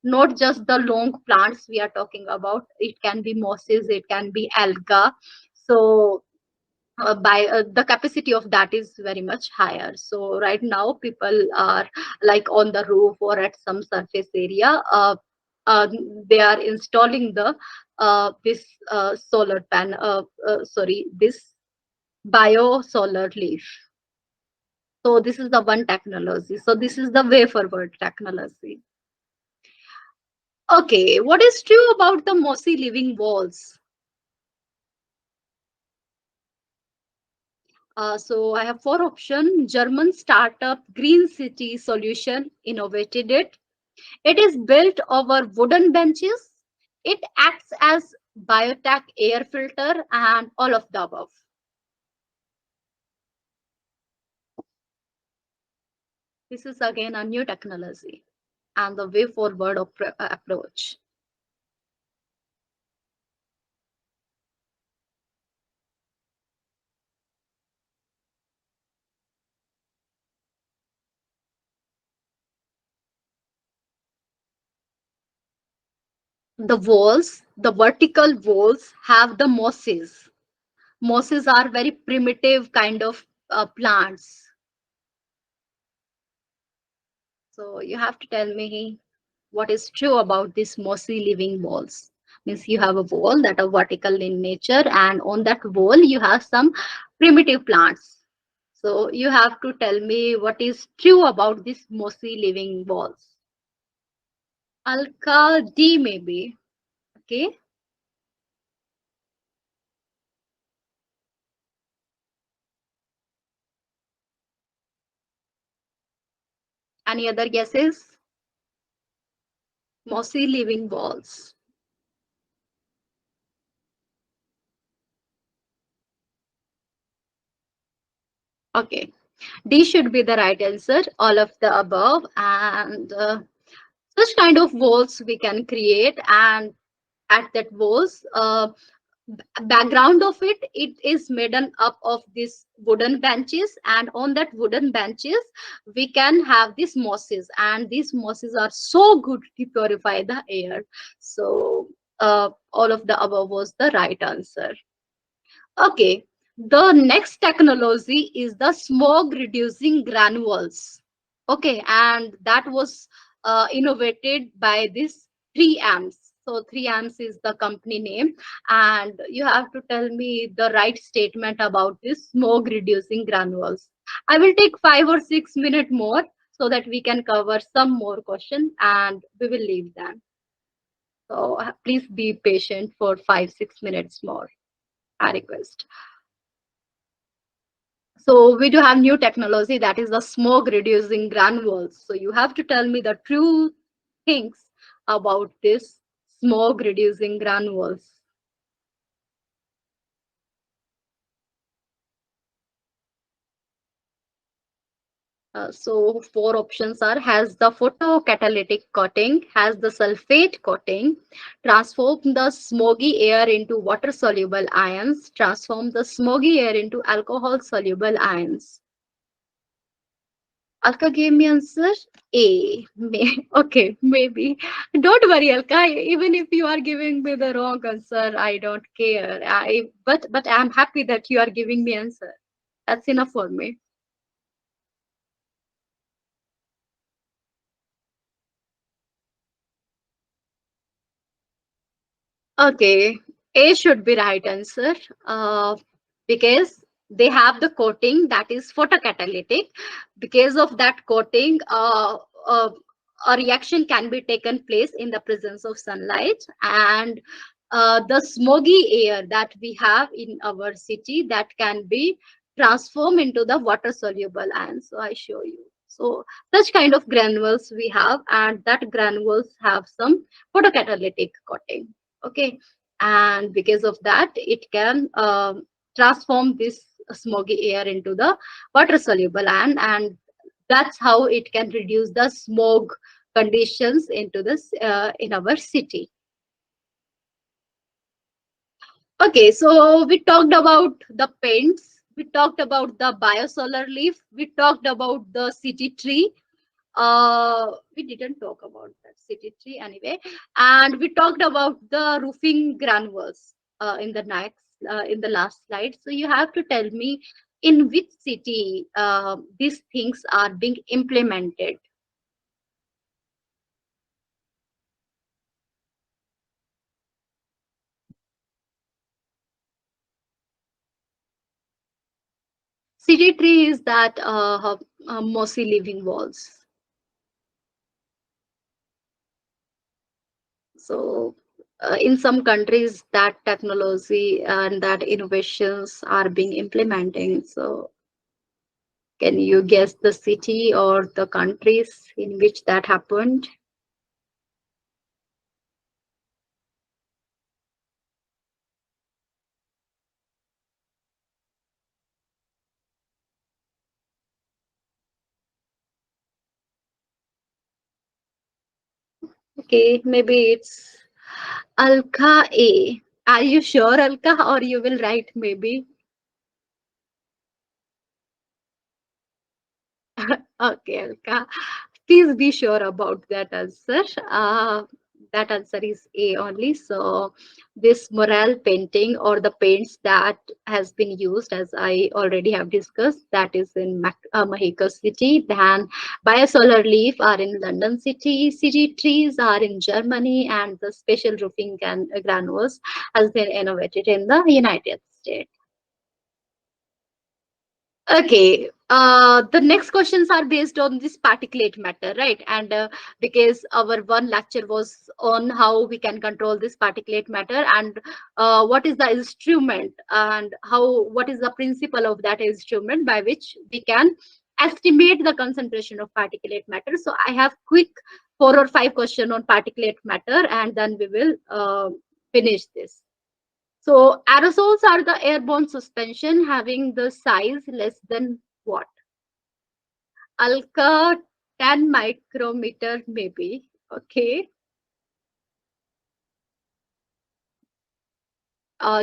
not just the long plants we are talking about. It can be mosses, it can be alga. So by the capacity of that is very much higher. So right now people are like on the roof or at some surface area, uh, they are installing the this solar pan sorry, this bio solar leaf. So this is the one technology. So this is the way forward technology. Okay, what is true about the mossy living walls? So I have four options. German startup Green City Solution innovated it. It is built over wooden benches. It acts as biotech air filter and all of the above. This is again a new technology and the way forward approach. The vertical walls have the mosses. Mosses are very primitive kind of plants. So you have to tell me what is true about these mossy living walls. Means you have a wall that are vertical in nature, and on that wall you have some primitive plants. So you have to tell me what is true about these mossy living walls. Alka D maybe. Okay. Any other guesses? Mossy living walls. Okay. D should be the right answer. All of the above, and such kind of walls we can create, and at that walls background of it is made up of these wooden benches, and on that wooden benches we can have these mosses, and these mosses are so good to purify the air. So all of the above was the right answer. Okay, the next technology is the smog reducing granules. Okay, and that was innovated by this 3 amps. So 3 amps is the company name, and you have to tell me the right statement about this smog reducing granules. I will take 5 or 6 minutes more so that we can cover some more questions, and we will leave them. So please be patient for 5 6 minutes more. I request. So we do have new technology, that is the smoke reducing granules. So you have to tell me the true things about this smoke reducing granules. So four options are: has the photocatalytic coating, has the sulfate coating, transform the smoky air into water soluble ions, transform the smoky air into alcohol soluble ions. Alka gave me answer A. Okay, maybe. Don't worry, Alka. Even if you are giving me the wrong answer, I don't care. But I'm happy that you are giving me answer. That's enough for me. Okay, A should be right answer. Because they have the coating that is photocatalytic. Because of that coating, a reaction can be taken place in the presence of sunlight, and the smoky air that we have in our city, that can be transformed into the water soluble ions. So I show you. So such kind of granules we have, and that granules have some photocatalytic coating. Okay, and because of that it can transform this smoky air into the water soluble ion, and that's how it can reduce the smog conditions into this in our city. Okay, so we talked about the paints, we talked about the biosolar leaf, we talked about the city tree. We didn't talk about that city tree anyway, and we talked about the roofing granules in the last slide. So you have to tell me in which city these things are being implemented. City tree is that mossy living walls. So in some countries that technology and that innovations are being implementing. So can you guess the city or the countries in which that happened? Okay, maybe it's Alka A. Are you sure, Alka, or you will write maybe? Okay, Alka. Please be sure about that answer. that answer is A only. So this mural painting or the paints that has been used, as I already have discussed, that is in Mexico City. Then biosolar leaf are in London City. CG trees are in Germany, and the special roofing granules has been innovated in the United States. Okay, the next questions are based on this particulate matter, right? And because our one lecture was on how we can control this particulate matter, and what is the instrument, and what is the principle of that instrument by which we can estimate the concentration of particulate matter. So I have quick 4 or 5 question on particulate matter, and then we will finish this. So aerosols are the airborne suspension having the size less than what? Alka 10 micrometer maybe. Okay.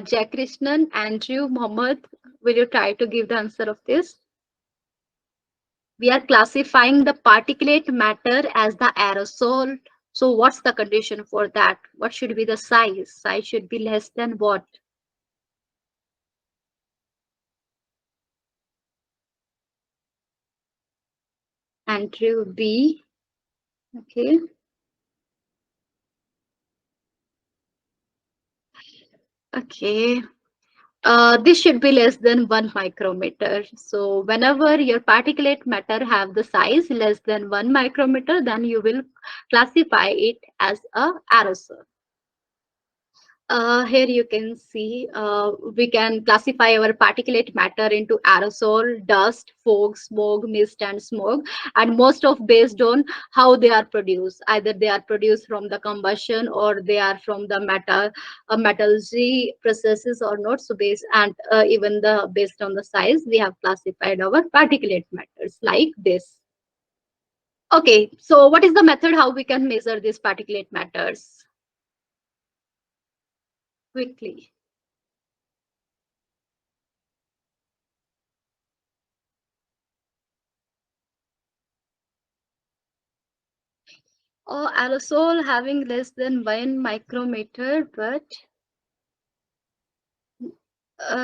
Jack Krishnan, Andrew, Mohammed, will you try to give the answer of this? We are classifying the particulate matter as the aerosol. So what's the condition for that? What should be the size? Size should be less than what? Andrew B. Okay. Okay. This should be less than 1 micrometer. So whenever your particulate matter have the size less than 1 micrometer, then you will classify it as a aerosol. Here you can see we can classify our particulate matter into aerosol, dust, fog, smoke, mist, and smoke, and most of based on how they are produced. Either they are produced from the combustion or they are from the metallurgy processes or not. So based and even the based on the size, we have classified our particulate matters like this. Okay, so what is the method how we can measure these particulate matters? Quickly. Aerosol having less than 1 micrometer, but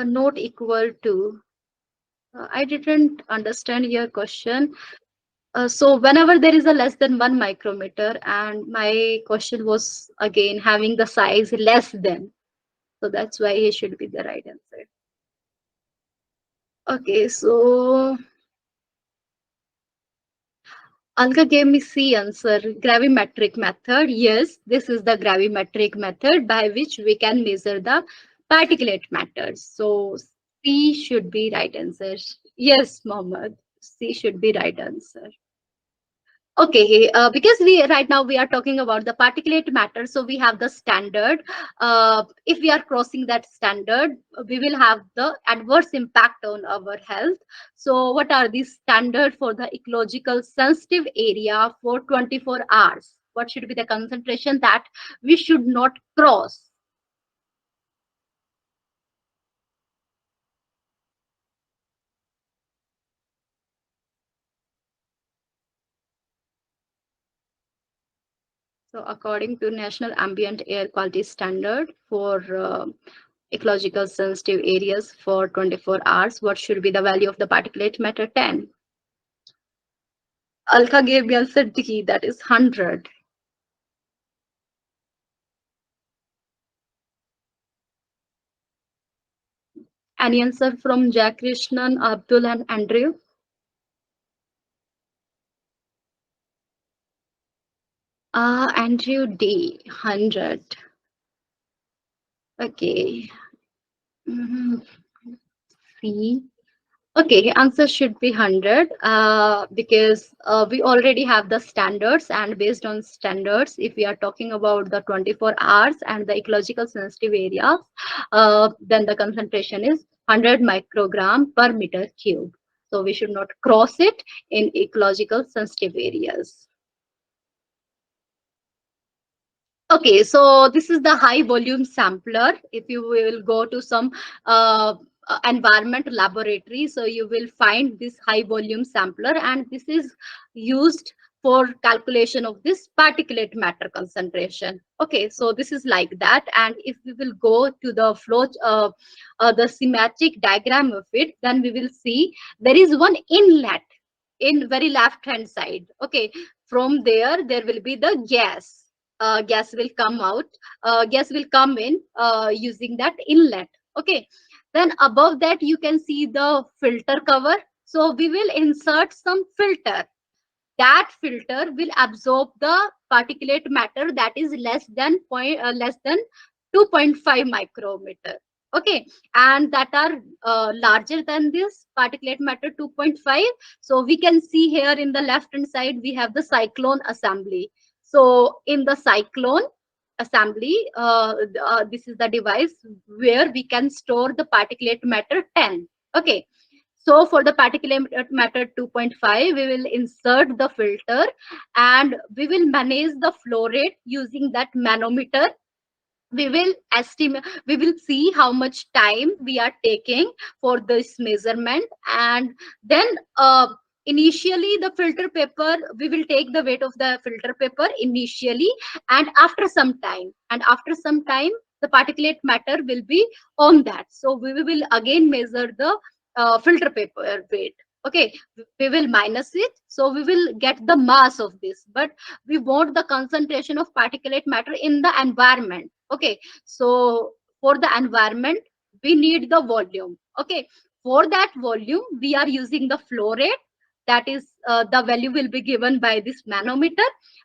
not equal to. I didn't understand your question. So whenever there is a less than 1 micrometer, and my question was again having the size less than. So that's why it should be the right answer. Okay, so Alka gave me C answer, gravimetric method. Yes, this is the gravimetric method by which we can measure the particulate matter. So C should be right answer. Yes, Mohammed, C should be right answer. Okay, because we right now we are talking about the particulate matter, so we have the standard. If we are crossing that standard, we will have the adverse impact on our health. So, what are the standard for the ecological sensitive area for 24 hours? What should be the concentration that we should not cross? So, according to National Ambient Air Quality Standard for ecological sensitive areas for 24 hours, what should be the value of the particulate matter? 10. Alka gave me answer D, that is 100. Any answer from Jack Krishnan, Abdul, and Andrew? Andrew D, 100. Okay. C. Okay, answer should be 100 because we already have the standards, and based on standards, if we are talking about the 24 hours and the ecological sensitive areas, then the concentration is 100 microgram per meter cube. So we should not cross it in ecological sensitive areas. Okay, so this is the high volume sampler. If you will go to some environment laboratory, so you will find this high volume sampler, and this is used for calculation of this particulate matter concentration. Okay, so this is like that. And if we will go to the the schematic diagram of it, then we will see there is one inlet in very left hand side. Okay, from there will be the gas. Gas will come out. Gas will come in using that inlet. Okay, then above that you can see the filter cover. So we will insert some filter. That filter will absorb the particulate matter that is less than 2.5 micrometer. Okay, and that are larger than this particulate matter 2.5. So we can see here in the left hand side we have the cyclone assembly. So in the cyclone assembly, this is the device where we can store the particulate matter 10. Okay, so for the particulate matter 2.5, we will insert the filter and we will manage the flow rate using that manometer. We will estimate, we will see how much time we are taking for this measurement. And then initially the filter paper, we will take the weight of the filter paper initially, and after some time the particulate matter will be on that. So we will again measure the filter paper weight. Okay, we will minus it, so we will get the mass of this, but we want the concentration of particulate matter in the environment. Okay, so for the environment we need the volume. Okay, for that volume we are using the flow rate. That is the value will be given by this manometer.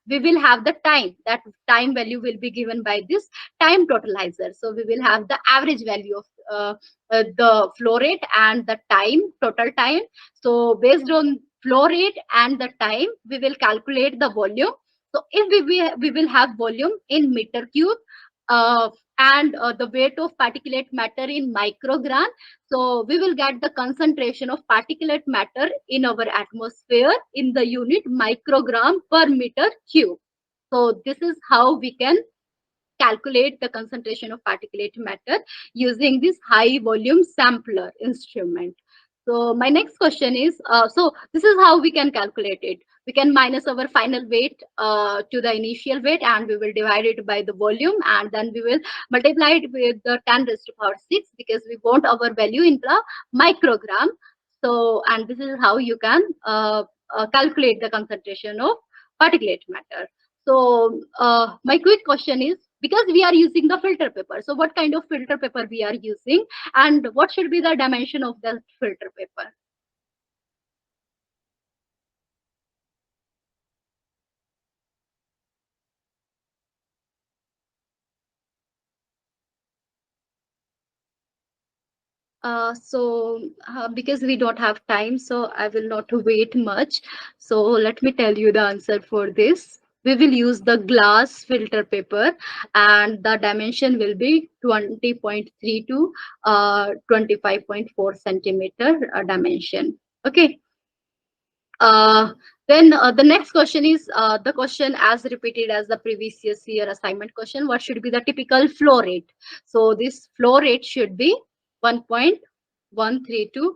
We will have the time, that time value will be given by this time totalizer. So we will have the average value of the flow rate and the time, total time. So based on flow rate and the time, we will calculate the volume. So if we will have volume in meter cube, and the weight of particulate matter in microgram, so we will get the concentration of particulate matter in our atmosphere in the unit microgram per meter cube. So this is how we can calculate the concentration of particulate matter using this high volume sampler instrument. So my next question is, so this is how we can calculate it. We can minus our final weight to the initial weight, and we will divide it by the volume, and then we will multiply it with the 10 raised to power 6, because we want our value in the microgram. So, and this is how you can calculate the concentration of particulate matter. So my quick question is, because we are using the filter paper, so what kind of filter paper we are using, and what should be the dimension of the filter paper? Because we don't have time, so I will not wait much. So let me tell you the answer for this. We will use the glass filter paper, and the dimension will be 20.3 to 25.4 centimeter dimension. Okay. Then the next question is the question as repeated as the previous year assignment question. What should be the typical flow rate? So this flow rate should be 1.132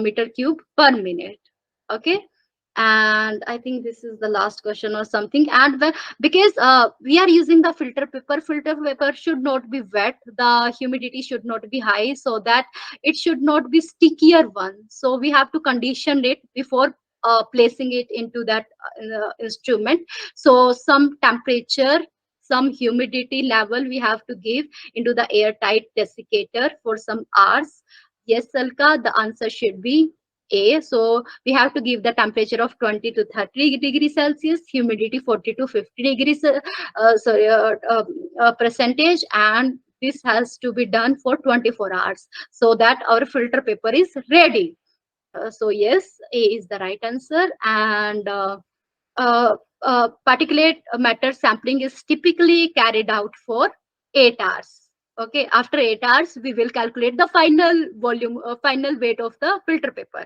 meter cube per minute. Okay, and I think this is the last question or something. And because we are using the filter paper should not be wet, the humidity should not be high, so that it should not be stickier one. So we have to condition it before placing it into that instrument. So some temperature, some humidity level we have to give into the airtight desiccator for some hours. Yes, Salka, the answer should be A. So we have to give the temperature of 20 to 30 degrees Celsius, humidity 40 to 50 degrees percentage, and this has to be done for 24 hours so that our filter paper is ready. So yes, A is the right answer. And particulate matter sampling is typically carried out for 8 hours. Okay, after 8 hours, we will calculate the final volume, final weight of the filter paper.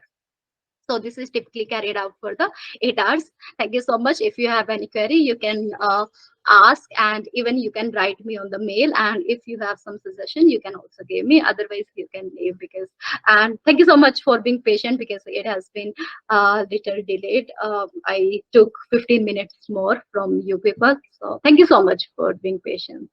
So this is typically carried out for the 8 hours. Thank you so much. If you have any query, you can ask, and even you can write me on the mail. And if you have some suggestion, you can also give me. Otherwise, you can leave. Because, and thank you so much for being patient, because it has been little delayed. I took 15 minutes more from you people. So thank you so much for being patient.